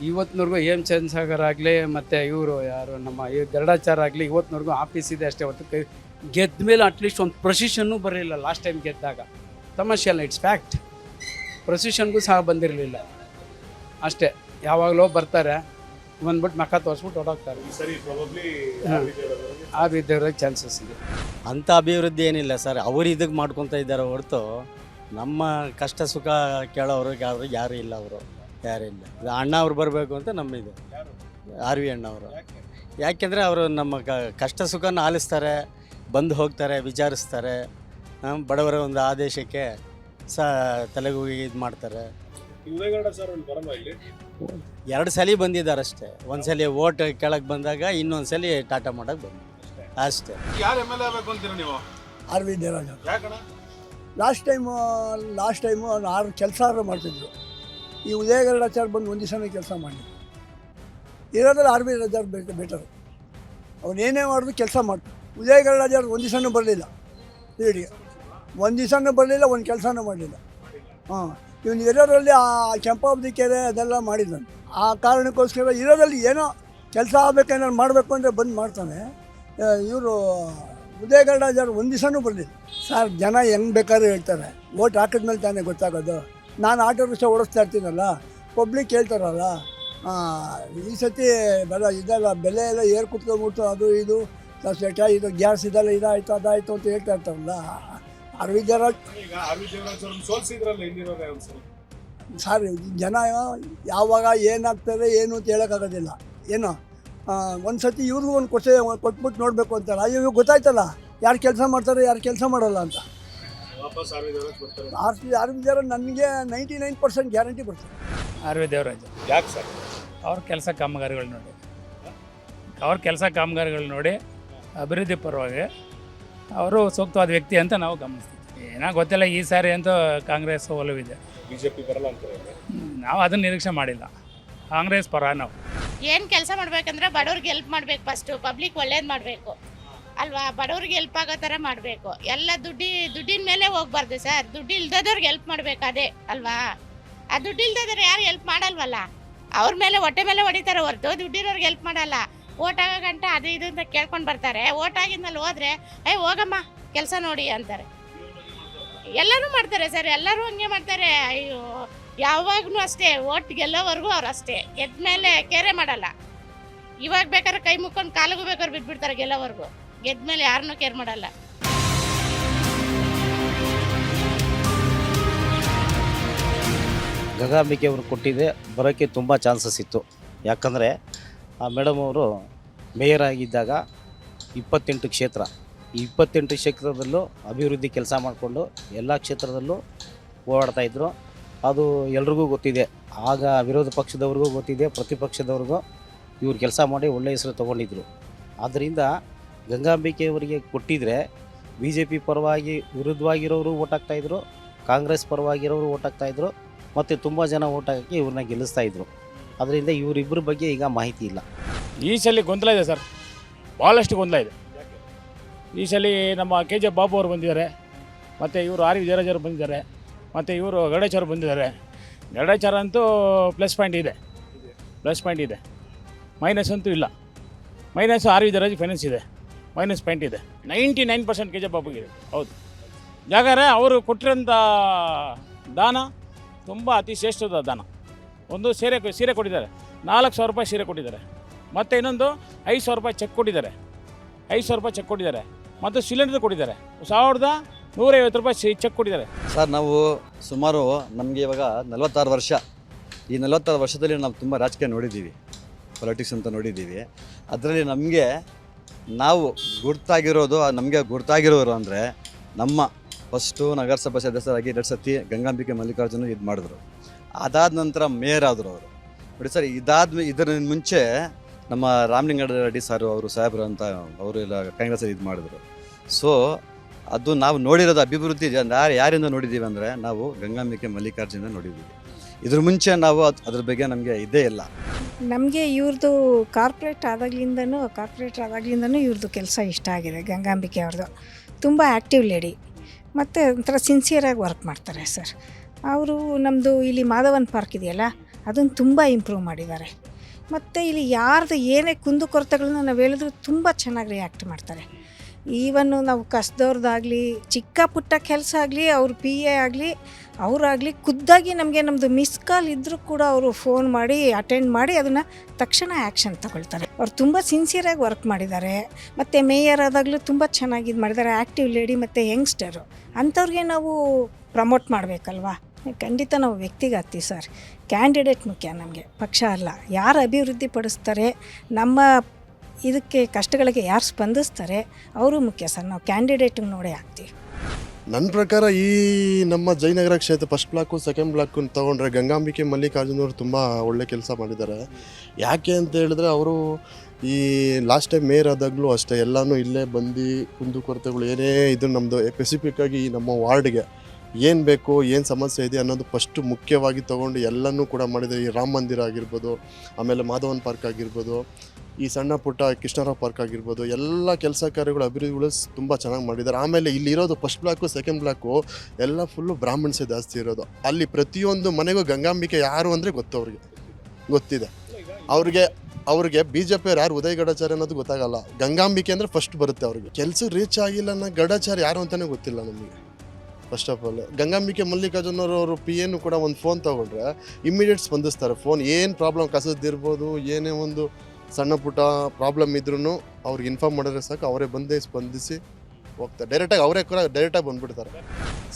ಇವತ್ತಿನವರೆಗೂ ಹೇಮಚಂದ್ರ ಸಾಗರ್ ಆಗಲಿ ಮತ್ತು ಇವರು ಯಾರು ನಮ್ಮ ಗರುಡಾಚಾರ ಆಗಲಿ, ಇವತ್ತಿನವರೆಗೂ ಆಫೀಸ್ ಇದೆ ಅಷ್ಟೇ. ಹೊತ್ತು ಗೆದ್ದ ಮೇಲೆ ಅಟ್ಲೀಸ್ಟ್ ಒಂದು ಪ್ರೊಸಿಷನ್ನೂ ಬರಲಿಲ್ಲ. ಲಾಸ್ಟ್ ಟೈಮ್ ಗೆದ್ದಾಗ ತಮಾಷೆ ಅಲ್ಲ, ಇಟ್ಸ್ ಫ್ಯಾಕ್ಟ್. ಪ್ರೊಸಿಷನ್ಗೂ ಸಹ ಬಂದಿರಲಿಲ್ಲ. ಅಷ್ಟೇ, ಯಾವಾಗಲೂ ಬರ್ತಾರೆ, ಬಂದ್ಬಿಟ್ಟು ಮಕ್ಕ ತೋರಿಸ್ಬಿಟ್ಟು ಹೊರಡೋಗ್ತಾರೆ. ಆ ವಿದ್ಯಾರ್ಥಿ ಚಾನ್ಸಸ್ ಇದೆ. ಅಂಥ ಅಭಿವೃದ್ಧಿ ಏನಿಲ್ಲ ಸರ್. ಅವರು ಇದಕ್ಕೆ ಮಾಡ್ಕೊತಾ ಇದ್ದಾರೆ ಹೊರತು ನಮ್ಮ ಕಷ್ಟ ಸುಖ ಕೇಳೋರು ಯಾರು ಇಲ್ಲ. ಅವರು ಯಾರಿಲ್ಲ. ಅಣ್ಣ ಅವ್ರು ಬರಬೇಕು ಅಂತ ನಮ್ಮಿದೆ, ಆರ್ ವಿ ಅಣ್ಣವರು. ಯಾಕೆಂದರೆ ಅವರು ನಮ್ಮ ಕಷ್ಟ ಸುಖನ ಆಲಿಸ್ತಾರೆ, ಬಂದು ಹೋಗ್ತಾರೆ, ವಿಚಾರಿಸ್ತಾರೆ. ಬಡವರ ಒಂದು ಆದೇಶಕ್ಕೆ ತಲೆಗೂಗಿ ಇದು ಮಾಡ್ತಾರೆ. 2 ಸಲ ಬಂದಿದ್ದಾರೆ ಅಷ್ಟೇ. ಒಂದ್ಸಲಿ ಓಟ್ ಕೆಳಗೆ ಬಂದಾಗ, ಇನ್ನೊಂದು ಸಲ ಟಾಟಾ ಮಾಡೋಕ್ಕೆ ಬಂದು ಅಷ್ಟೇ. ಯಾರು MLA ಆಗಬೇಕು ಅಂತೀರಾ ನೀವು? R V Devaraj. ಯಾಕಣ್ಣ? ಲಾಸ್ಟ್ ಟೈಮು 6 ಕೆಲಸ ಮಾಡ್ತಿದ್ರು. ಈ ಉದಯ ಗರುಡಾಚಾರ್ ಬಂದು ಒಂದು ದಿವಸನೇ ಕೆಲಸ ಮಾಡಿದ್ರು. ಇರೋದ್ರಲ್ಲಿ ಆರ್ ವಿ ದೇವರಾಜ್ ಬೆಟರು. ಅವನೇನೇ ಮಾಡಿದ್ರು ಕೆಲಸ ಮಾಡ್ತಾರೆ. ಉದಯ ಗರುಡಾಚಾರ್ ಒಂದು ದಿವಸನೂ ಬರಲಿಲ್ಲ. ಲೀಡಿಗೆ ಒಂದು ದಿವಸನೂ ಬರಲಿಲ್ಲ, ಒಂದು ಕೆಲಸನೂ ಮಾಡಲಿಲ್ಲ. ಇವನು ಇರೋದ್ರಲ್ಲಿ ಆ ಕೆಂಪಾವತಿ ಕೆರೆ ಅದೆಲ್ಲ ಮಾಡಿದ್ದಾನೆ. ಆ ಕಾರಣಕ್ಕೋಸ್ಕರ ಇರೋದ್ರಲ್ಲಿ ಏನೋ ಕೆಲಸ ಆಗಬೇಕೇನಾದ್ರು ಮಾಡಬೇಕು ಅಂದರೆ ಬಂದು ಮಾಡ್ತಾನೆ. ಇವರು ಉದಯ ಗರುಡಾಚಾರ್ ಒಂದು ದಿವಸನೂ ಬರಲಿಲ್ಲ. ಸರ್, ಜನ ಹೆಂಗೆ ಬೇಕಾದ್ರೂ ಹೇಳ್ತಾರೆ, ಓಟ್ ಹಾಕಿದ್ಮೇಲೆ ತಾನೇ ಗೊತ್ತಾಗೋದು. ನಾನು ಆಟೋ ರಿಕ್ಷಾ ಓಡಿಸ್ತಾ ಇರ್ತೀನಲ್ಲ, ಪಬ್ಲಿಕ್ ಹೇಳ್ತಾರಲ್ಲ, ಈ ಸತಿ ಇದೆಲ್ಲ ಬೆಲೆ ಎಲ್ಲ ಏರ್ ಕುತ್ಕೊಂಡ್ಬಿಟ್ಟು ಅದು ಇದು ಇದು ಗ್ಯಾಸ್ ಇದೆಲ್ಲ ಇದಾಯಿತು ಅದಾಯಿತು ಅಂತ ಹೇಳ್ತಾ ಇರ್ತಾರಲ್ಲ. ಆರ್ ವಿ ದೇವರಾಜ್ ಈಗ ಆರ್ ವಿ ದೇವರಾಜ್ ಅವ್ರನ್ನ ಸೋಲ್ಸಿದ್ರಲ್ಲ, ಸರ್ ಜನ ಯಾವಾಗ ಏನಾಗ್ತದೆ ಏನು ಅಂತ ಹೇಳೋಕ್ಕಾಗೋದಿಲ್ಲ. ಏನು ಒಂದು ಸತಿ ಇವ್ರಿಗೂ ಒಂದು ಕೊಟ್ಬಿಟ್ಟು ನೋಡಬೇಕು ಅಂತಾರೆ. ಇವಾಗ ಗೊತ್ತಾಯ್ತಲ್ಲ ಯಾರು ಕೆಲಸ ಮಾಡ್ತಾರೆ ಯಾರು ಕೆಲಸ ಮಾಡಲ್ಲ ಅಂತ. ಆರ್ ವಿ ದೇವರಾಜ್ ನನಗೆ 99% ಗ್ಯಾರಂಟಿ ಬರ್ತಾರೆ. ಆರ್ ವಿ ದೇವರಾಜ್ ಯಾಕೆ ಸರ್? ಅವ್ರ ಕೆಲಸ ಕಾಮಗಾರಿಗಳು ನೋಡಿ ಅಭಿವೃದ್ಧಿ ಪರವಾಗಿ ಅವರು ಸೂಕ್ತವಾದ ವ್ಯಕ್ತಿ ಅಂತ ನಾವು ಗಮನಿಸ್ತೀವಿ. ಏನೋ ಗೊತ್ತಿಲ್ಲ, ಈ ಸಾರಿ ಅಂತೂ ಕಾಂಗ್ರೆಸ್ ಒಲವಿದೆ. ಬಿಜೆಪಿ ಬರಲ್ಲ ಅಂತಾರೆ. ನಾವು ಅದನ್ನು ನಿರೀಕ್ಷೆ ಮಾಡಿಲ್ಲ. ಕಾಂಗ್ರೆಸ್ ಪರ ನಾವು. ಏನು ಕೆಲಸ ಮಾಡ್ಬೇಕಂದ್ರೆ ಬಡವ್ರಿಗೆ ಹೆಲ್ಪ್ ಮಾಡಬೇಕು, ಫಸ್ಟು ಪಬ್ಲಿಕ್ ಒಳ್ಳೇದು ಮಾಡಬೇಕು ಅಲ್ವಾ. ಬಡವ್ರಿಗೆ ಹೆಲ್ಪ್ ಆಗೋ ಥರ ಮಾಡಬೇಕು. ಎಲ್ಲ ದುಡ್ಡಿನ ಮೇಲೆ ಹೋಗ್ಬಾರ್ದು ಸರ್. ದುಡ್ಡು ಇಲ್ದದವ್ರಿಗೆ ಹೆಲ್ಪ್ ಮಾಡಬೇಕು, ಅದೇ ಅಲ್ವಾ. ಆ ದುಡ್ಡು ಇಲ್ದದ್ರೆ ಯಾರು ಹೆಲ್ಪ್ ಮಾಡಲ್ವಲ್ಲ. ಅವ್ರ ಮೇಲೆ ಹೊಟ್ಟೆ ಮೇಲೆ ಹೊಡಿತಾರೆ ಹೊರತು ದುಡ್ಡಿರೋರ್ಗೆ ಹೆಲ್ಪ್ ಮಾಡಲ್ಲ. ಓಟ್ ಆಗೋ ಗಂಟ ಅದು ಇದು ಅಂತ ಕೇಳ್ಕೊಂಡು ಬರ್ತಾರೆ. ಓಟ್ ಆಗಿದ್ಮೇಲೆ ಹೋದ್ರೆ ಹೋಗಮ್ಮ ಕೆಲಸ ನೋಡಿ ಅಂತಾರೆ. ಎಲ್ಲರೂ ಮಾಡ್ತಾರೆ ಸರ್, ಎಲ್ಲರೂ ಹಂಗೆ ಮಾಡ್ತಾರೆ. ಅಯ್ಯೋ, ಯಾವಾಗಲೂ ಅಷ್ಟೇ, ಓಟ್ ಗೆಲ್ಲೋವರೆಗೂ ಅವ್ರು ಅಷ್ಟೇ. ಗೆದ್ಮೇಲೆ ಕೇರೆ ಮಾಡಲ್ಲ. ಇವಾಗ ಬೇಕಾದ್ರೆ ಕೈ ಮುಕ್ಕೊಂಡು ಕಾಲಿಗೂ ಬೇಕಾದ್ರೆ ಬಿಟ್ಬಿಡ್ತಾರೆ ಗೆಲ್ಲೋವರೆಗೂ. ಗೆದ್ಮೇಲೆ ಯಾರನ್ನೂ ಕೇರ್ ಮಾಡಲ್ಲ. ಗಂಗಾಂಬಿಕೆ ಅವರು ಕೊಟ್ಟಿದ್ದೆ ಬರೋಕ್ಕೆ ತುಂಬ ಚಾನ್ಸಸ್ ಇತ್ತು. ಯಾಕಂದರೆ ಆ ಮೇಡಮ್ ಅವರು ಮೇಯರ್ ಆಗಿದ್ದಾಗ 28 ಕ್ಷೇತ್ರ, ಈ 28 ಕ್ಷೇತ್ರದಲ್ಲೂ ಅಭಿವೃದ್ಧಿ ಕೆಲಸ ಮಾಡಿಕೊಂಡು ಎಲ್ಲ ಕ್ಷೇತ್ರದಲ್ಲೂ ಓಡಾಡ್ತಾಯಿದ್ರು. ಅದು ಎಲ್ರಿಗೂ ಗೊತ್ತಿದೆ. ಆಗ ವಿರೋಧ ಪಕ್ಷದವ್ರಿಗೂ ಗೊತ್ತಿದೆ, ಪ್ರತಿಪಕ್ಷದವ್ರಿಗೂ ಇವ್ರು ಕೆಲಸ ಮಾಡಿ ಒಳ್ಳೆಯ ಹೆಸರು ತೊಗೊಂಡಿದ್ರು. ಆದ್ದರಿಂದ ಗಂಗಾಂಬಿಕೆಯವರಿಗೆ ಕೊಟ್ಟಿದ್ದರೆ ಬಿ ಜೆ ಪಿ ಪರವಾಗಿ ವಿರುದ್ಧವಾಗಿರೋರು ಓಟ್ ಹಾಕ್ತಾಯಿದ್ರು, ಕಾಂಗ್ರೆಸ್ ಪರವಾಗಿರೋರು ಓಟ್ ಹಾಕ್ತಾಯಿದ್ರು, ಮತ್ತು ತುಂಬ ಜನ ಓಟ್ ಹಾಕಿ ಇವ್ರನ್ನ ಗೆಲ್ಲಿಸ್ತಾಯಿದ್ರು. ಅದರಿಂದ ಇವರಿಬ್ಬರ ಬಗ್ಗೆ ಈಗ ಮಾಹಿತಿ ಇಲ್ಲ. ಈ ಸಲ ಗೊಂದಲ ಇದೆ ಸರ್, ಭಾಳಷ್ಟು ಗೊಂದಲ ಇದೆ. ಈ ಸಲ ನಮ್ಮ KJ ಬಾಬು ಅವರು ಬಂದಿದ್ದಾರೆ, ಮತ್ತು ಇವರು ಆರ್ ವಿ ದೇವರಾಜ್ ಅವರು ಬಂದಿದ್ದಾರೆ, ಮತ್ತು ಇವರು ಗರುಡಾಚಾರ್ ಬಂದಿದ್ದಾರೆ. ಗರುಡಾಚಾರ ಅಂತೂ ಪ್ಲಸ್ ಪಾಯಿಂಟ್ ಇದೆ, ಮೈನಸ್ ಅಂತೂ ಇಲ್ಲ. Minus R V Devaraj finance ಇದೆ, ಮೈನಸ್ ಪಾಯಿಂಟ್ ಇದೆ. 99% KJ ಬಾಬುಗಿದೆ. ಹೌದು, ಯಾಕಂದರೆ ಅವರು ಕೊಟ್ಟಿರೋಂಥ ದಾನ ತುಂಬ ಅತಿ ಶ್ರೇಷ್ಠದ ದಾನ. ಒಂದು ಸೀರೆ ಕೊಟ್ಟಿದ್ದಾರೆ, 4,000 ರೂಪಾಯಿ ಸೀರೆ ಕೊಟ್ಟಿದ್ದಾರೆ, ಮತ್ತು ಇನ್ನೊಂದು 5,000 ರೂಪಾಯಿ ಚೆಕ್ ಕೊಟ್ಟಿದ್ದಾರೆ, ಮತ್ತು ಸಿಲಿಂಡರ್ ಕೊಟ್ಟಿದ್ದಾರೆ, 1,150 ರೂಪಾಯಿ ಚೆಕ್ ಕೊಟ್ಟಿದ್ದಾರೆ. ಸರ್, ನಾವು ಸುಮಾರು ನಮಗೆ ಇವಾಗ 46 ವರ್ಷ. ಈ 46 ವರ್ಷದಲ್ಲಿ ನಾವು ತುಂಬ ರಾಜಕೀಯ ನೋಡಿದ್ದೀವಿ, ಪೊಲಿಟಿಕ್ಸ್ ಅಂತ ನೋಡಿದ್ದೀವಿ. ಅದರಲ್ಲಿ ನಾವು ಗುರ್ತಾಗಿರೋರು ಅಂದರೆ ನಮ್ಮ ಫಸ್ಟು ನಗರಸಭಾ ಸದಸ್ಯರಾಗಿ 2 ಸತಿ ಗಂಗಾಂಬಿಕೆ ಮಲ್ಲಿಕಾರ್ಜುನ ಇದು ಮಾಡಿದ್ರು. ಅದಾದ ನಂತರ ಮೇಯರ್ ಆದರು ಅವರು. ನೋಡಿ ಸರ್, ಇದರ ಮುಂಚೆ ನಮ್ಮ ರಾಮಲಿಂಗಾರೆಡ್ಡಿ ಸಾರು ಅವರು ಸಾಹೇಬರು ಅಂತ ಅವರು ಎಲ್ಲ ಕಾಂಗ್ರೆಸ್ಸಲ್ಲಿ ಇದು ಮಾಡಿದ್ರು. ಸೊ ಅದು ನಾವು ನೋಡಿರೋದು ಅಭಿವೃದ್ಧಿ ಯಾರಿಂದ ನೋಡಿದ್ದೀವಿ ಅಂದರೆ ನಾವು ಗಂಗಾಂಬಿಕೆ ಮಲ್ಲಿಕಾರ್ಜುನ ನೋಡಿದ್ದೀವಿ. ಇದ್ರ ಮುಂಚೆ ನಾವು ಅದ್ರ ಬಗ್ಗೆ ನಮಗೆ ಇದೇ ಇಲ್ಲ. ನಮಗೆ ಇವ್ರದ್ದು ಕಾರ್ಪೊರೇಟರ್ ಆದಾಗ್ಲಿಂದನೂ ಇವ್ರದ್ದು ಕೆಲಸ ಇಷ್ಟ ಆಗಿದೆ. ಗಂಗಾಂಬಿಕೆ ಅವ್ರದ್ದು ತುಂಬ ಆ್ಯಕ್ಟಿವ್ ಲೇಡಿ, ಮತ್ತು ಒಂಥರ ಸಿನ್ಸಿಯರಾಗಿ ವರ್ಕ್ ಮಾಡ್ತಾರೆ ಸರ್. ಅವರು ನಮ್ಮದು ಇಲ್ಲಿ ಮಾಧವನ್ ಪಾರ್ಕ್ ಇದೆಯಲ್ಲ, ಅದನ್ನು ತುಂಬ ಇಂಪ್ರೂವ್ ಮಾಡಿದ್ದಾರೆ. ಮತ್ತು ಇಲ್ಲಿ ಯಾರ್ದು ಏನೇ ಕುಂದುಕೊರತೆಗಳನ್ನ ನಾವು ಹೇಳಿದ್ರು ತುಂಬ ಚೆನ್ನಾಗಿ ರಿಯಾಕ್ಟ್ ಮಾಡ್ತಾರೆ. ಈವನ್ನು ನಾವು ಕಸದವ್ರದ್ದಾಗಲಿ, ಚಿಕ್ಕ ಪುಟ್ಟ ಕೆಲಸ ಆಗಲಿ, ಅವ್ರ PA ಆಗಲಿ, ಅವರಾಗಲಿ ಖುದ್ದಾಗಿ ನಮ್ಮದು ಮಿಸ್ ಕಾಲ್ ಇದ್ದರೂ ಕೂಡ ಅವರು ಫೋನ್ ಮಾಡಿ ಅಟೆಂಡ್ ಮಾಡಿ ಅದನ್ನು ತಕ್ಷಣ ಆ್ಯಕ್ಷನ್ ತಗೊಳ್ತಾರೆ. ಅವ್ರು ತುಂಬ ಸಿನ್ಸಿಯರಾಗಿ ವರ್ಕ್ ಮಾಡಿದ್ದಾರೆ. ಮತ್ತು ಮೇಯರ್ ಆದಾಗಲೂ ತುಂಬ ಚೆನ್ನಾಗಿ ಇದು ಮಾಡಿದ್ದಾರೆ. ಆ್ಯಕ್ಟಿವ್ ಲೇಡಿ ಮತ್ತು ಯಂಗ್ಸ್ಟರು ಅಂಥವ್ರಿಗೆ ನಾವು ಪ್ರಮೋಟ್ ಮಾಡಬೇಕಲ್ವಾ. ಖಂಡಿತ ನಾವು ವ್ಯಕ್ತಿಗೆ ಆಗ್ತೀವಿ ಸರ್. ಕ್ಯಾಂಡಿಡೇಟ್ ಮುಖ್ಯ ನಮಗೆ, ಪಕ್ಷ ಅಲ್ಲ. ಯಾರು ಅಭಿವೃದ್ಧಿ ಪಡಿಸ್ತಾರೆ, ನಮ್ಮ ಇದಕ್ಕೆ ಕಷ್ಟಗಳಿಗೆ ಯಾರು ಸ್ಪಂದಿಸ್ತಾರೆ ಅವರು ಮುಖ್ಯ ಸರ್. ನಾವು ಕ್ಯಾಂಡಿಡೇಟಿಗೆ ನೋಡೇ ಆಗ್ತೀವಿ. ನನ್ನ ಪ್ರಕಾರ ಈ ನಮ್ಮ ಜಯನಗರ ಕ್ಷೇತ್ರ ಫಸ್ಟ್ ಬ್ಲಾಕು ಸೆಕೆಂಡ್ ಬ್ಲಾಕು ತೊಗೊಂಡ್ರೆ ಗಂಗಾಂಬಿಕೆ ಮಲ್ಲಿಕಾರ್ಜುನ ಅವರು ತುಂಬ ಒಳ್ಳೆ ಕೆಲಸ ಮಾಡಿದ್ದಾರೆ. ಯಾಕೆ ಅಂತ ಹೇಳಿದ್ರೆ ಅವರು ಈ ಲಾಸ್ಟ್ ಟೈಮ್ ಮೇಯರ್ ಆದಾಗಲೂ ಅಷ್ಟೇ ಎಲ್ಲನೂ ಇಲ್ಲೇ ಬಂದು ಕುಂದುಕೊರತೆಗಳು ಏನೇ ಇದು ನಮ್ಮದು ಸ್ಪೆಸಿಫಿಕ್ಕಾಗಿ ನಮ್ಮ ವಾರ್ಡ್ಗೆ ಏನು ಬೇಕು, ಏನು ಸಮಸ್ಯೆ ಇದೆ ಅನ್ನೋದು ಫಸ್ಟು ಮುಖ್ಯವಾಗಿ ತೊಗೊಂಡು ಎಲ್ಲನೂ ಕೂಡ ಮಾಡಿದ್ದಾರೆ. ಈ ರಾಮ ಮಂದಿರ ಆಗಿರ್ಬೋದು, ಆಮೇಲೆ ಮಾಧವನ್ ಪಾರ್ಕ್ ಆಗಿರ್ಬೋದು, ಈ ಸಣ್ಣ ಪುಟ್ಟ ಕೃಷ್ಣರಾವ್ ಪಾರ್ಕ್ ಆಗಿರ್ಬೋದು, ಎಲ್ಲ ಕೆಲಸ ಕಾರ್ಯಗಳು ಅಭಿವೃದ್ಧಿಗಳು ತುಂಬ ಚೆನ್ನಾಗಿ ಮಾಡಿದ್ದಾರೆ. ಆಮೇಲೆ ಇಲ್ಲಿರೋದು ಫಸ್ಟ್ ಬ್ಲಾಕು ಸೆಕೆಂಡ್ ಬ್ಲಾಕು ಎಲ್ಲ ಫುಲ್ಲು ಬ್ರಾಹ್ಮಣ್ಸೇ ಜಾಸ್ತಿ ಇರೋದು. ಅಲ್ಲಿ ಪ್ರತಿಯೊಂದು ಮನೆಗೂ ಗಂಗಾಂಬಿಕೆ ಯಾರು ಅಂದರೆ ಗೊತ್ತಿದೆ ಅವ್ರಿಗೆ BJP ಯಾರು ಉದಯ್ ಗಡಚಾರ್ಯ ಅನ್ನೋದು ಗೊತ್ತಾಗಲ್ಲ. ಗಂಗಾಂಬಿಕೆ ಅಂದರೆ ಫಸ್ಟ್ ಬರುತ್ತೆ ಅವ್ರಿಗೆ. ಕೆಲಸ ರೀಚ್ ಆಗಿಲ್ಲ ಅನ್ನೋ ಗಡಚಾರ್ಯ ಯಾರು ಅಂತಲೇ ಗೊತ್ತಿಲ್ಲ ನಮಗೆ. ಫಸ್ಟ್ ಆಫ್ ಆಲ್ ಗಂಗಾಂಬಿಕೆ ಮಲ್ಲಿಕಾರ್ಜುನವರು PA ಕೂಡ ಒಂದು ಫೋನ್ ತೊಗೊಂಡ್ರೆ ಇಮ್ಮಿಡಿಯೇಟ್ ಸ್ಪಂದಿಸ್ತಾರೆ. ಫೋನ್ ಏನು ಪ್ರಾಬ್ಲಮ್ ಕಸದಿರ್ಬೋದು, ಏನೇ ಒಂದು ಸಣ್ಣ ಪುಟ್ಟ ಪ್ರಾಬ್ಲಮ್ ಇದ್ರೂ ಅವ್ರಿಗೆ ಇನ್ಫಾರ್ಮ್ ಮಾಡಿದ್ರೆ ಸಾಕು, ಅವರೇ ಬಂದೇ ಸ್ಪಂದಿಸಿ ಹೋಗ್ತಾರೆ, ಡೈರೆಕ್ಟಾಗಿ ಅವರೇ ಕೂಡ ಡೈರೆಕ್ಟಾಗಿ ಬಂದುಬಿಡ್ತಾರೆ.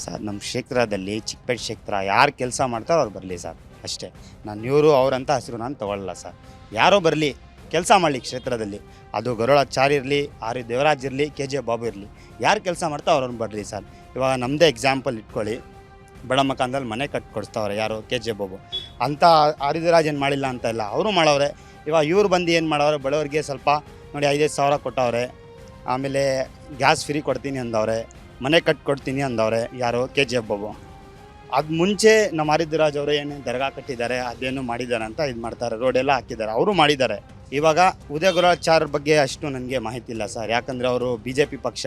ಸರ್ ನಮ್ಮ ಕ್ಷೇತ್ರದಲ್ಲಿ ಚಿಕ್ಕಪೇಟೆ ಕ್ಷೇತ್ರ ಯಾರು ಕೆಲಸ ಮಾಡ್ತಾರೋ ಅವ್ರು ಬರಲಿ ಸರ್, ಅಷ್ಟೇ. ನಾನು ಇವರು ಅವರಂತ ಹೆಸರು ನಾನು ತೊಗೊಳ್ಳಲ್ಲ ಸರ್. ಯಾರೋ ಬರಲಿ, ಕೆಲಸ ಮಾಡಲಿ ಕ್ಷೇತ್ರದಲ್ಲಿ. ಅದು ಗರುಡಾಚಾರ್ ಇರಲಿ, ಆರ್ ದೇವರಾಜ್ ಇರಲಿ, KJ ಬಾಬು ಇರಲಿ, ಯಾರು ಕೆಲಸ ಮಾಡ್ತಾರೋ ಅವ್ರನ್ನ ಬರಲಿ ಸರ್. ಇವಾಗ ನಮ್ಮದೇ ಎಕ್ಸಾಂಪಲ್ ಇಟ್ಕೊಳ್ಳಿ, ಬಡ ಮಕಾನದಲ್ಲಿ ಮನೆ ಕಟ್ಕೊಡ್ತಾವ್ರೆ ಯಾರು, KJ ಬಾಬು ಅಂತ. ಆರ್ ದೇವರಾಜ್ ಏನು ಮಾಡಿಲ್ಲ ಅಂತ ಇಲ್ಲ, ಅವರು ಮಾಡವ್ರೆ. ಇವಾಗ ಇವ್ರು ಬಂದು ಏನು ಮಾಡವ್ರೆ, ಬಡವರಿಗೆ ಸ್ವಲ್ಪ ನೋಡಿ 5,000 ಸಾವಿರ ಕೊಟ್ಟವ್ರೆ. ಆಮೇಲೆ ಗ್ಯಾಸ್ ಫ್ರೀ ಕೊಡ್ತೀನಿ ಅಂದವ್ರೆ, ಮನೆ ಕಟ್ಕೊಡ್ತೀನಿ ಅಂದವ್ರೆ ಯಾರು, KJ ಬಾಬು. ಅದು ಮುಂಚೆ ನಮ್ಮ ಆರಿದ್ರಾಜ್ ಅವರು ಏನು ದರ್ಗಾ ಕಟ್ಟಿದ್ದಾರೆ, ಅದೇನು ಮಾಡಿದ್ದಾರೆ ಅಂತ ಇದು ಮಾಡ್ತಾರೆ, ರೋಡೆಲ್ಲ ಹಾಕಿದ್ದಾರೆ, ಅವರು ಮಾಡಿದ್ದಾರೆ. ಇವಾಗ ಉದಯ ಗರುಡಾಚಾರ್ ಬಗ್ಗೆ ಅಷ್ಟು ನನಗೆ ಮಾಹಿತಿ ಇಲ್ಲ ಸರ್, ಯಾಕಂದರೆ ಅವರು BJP ಪಕ್ಷ,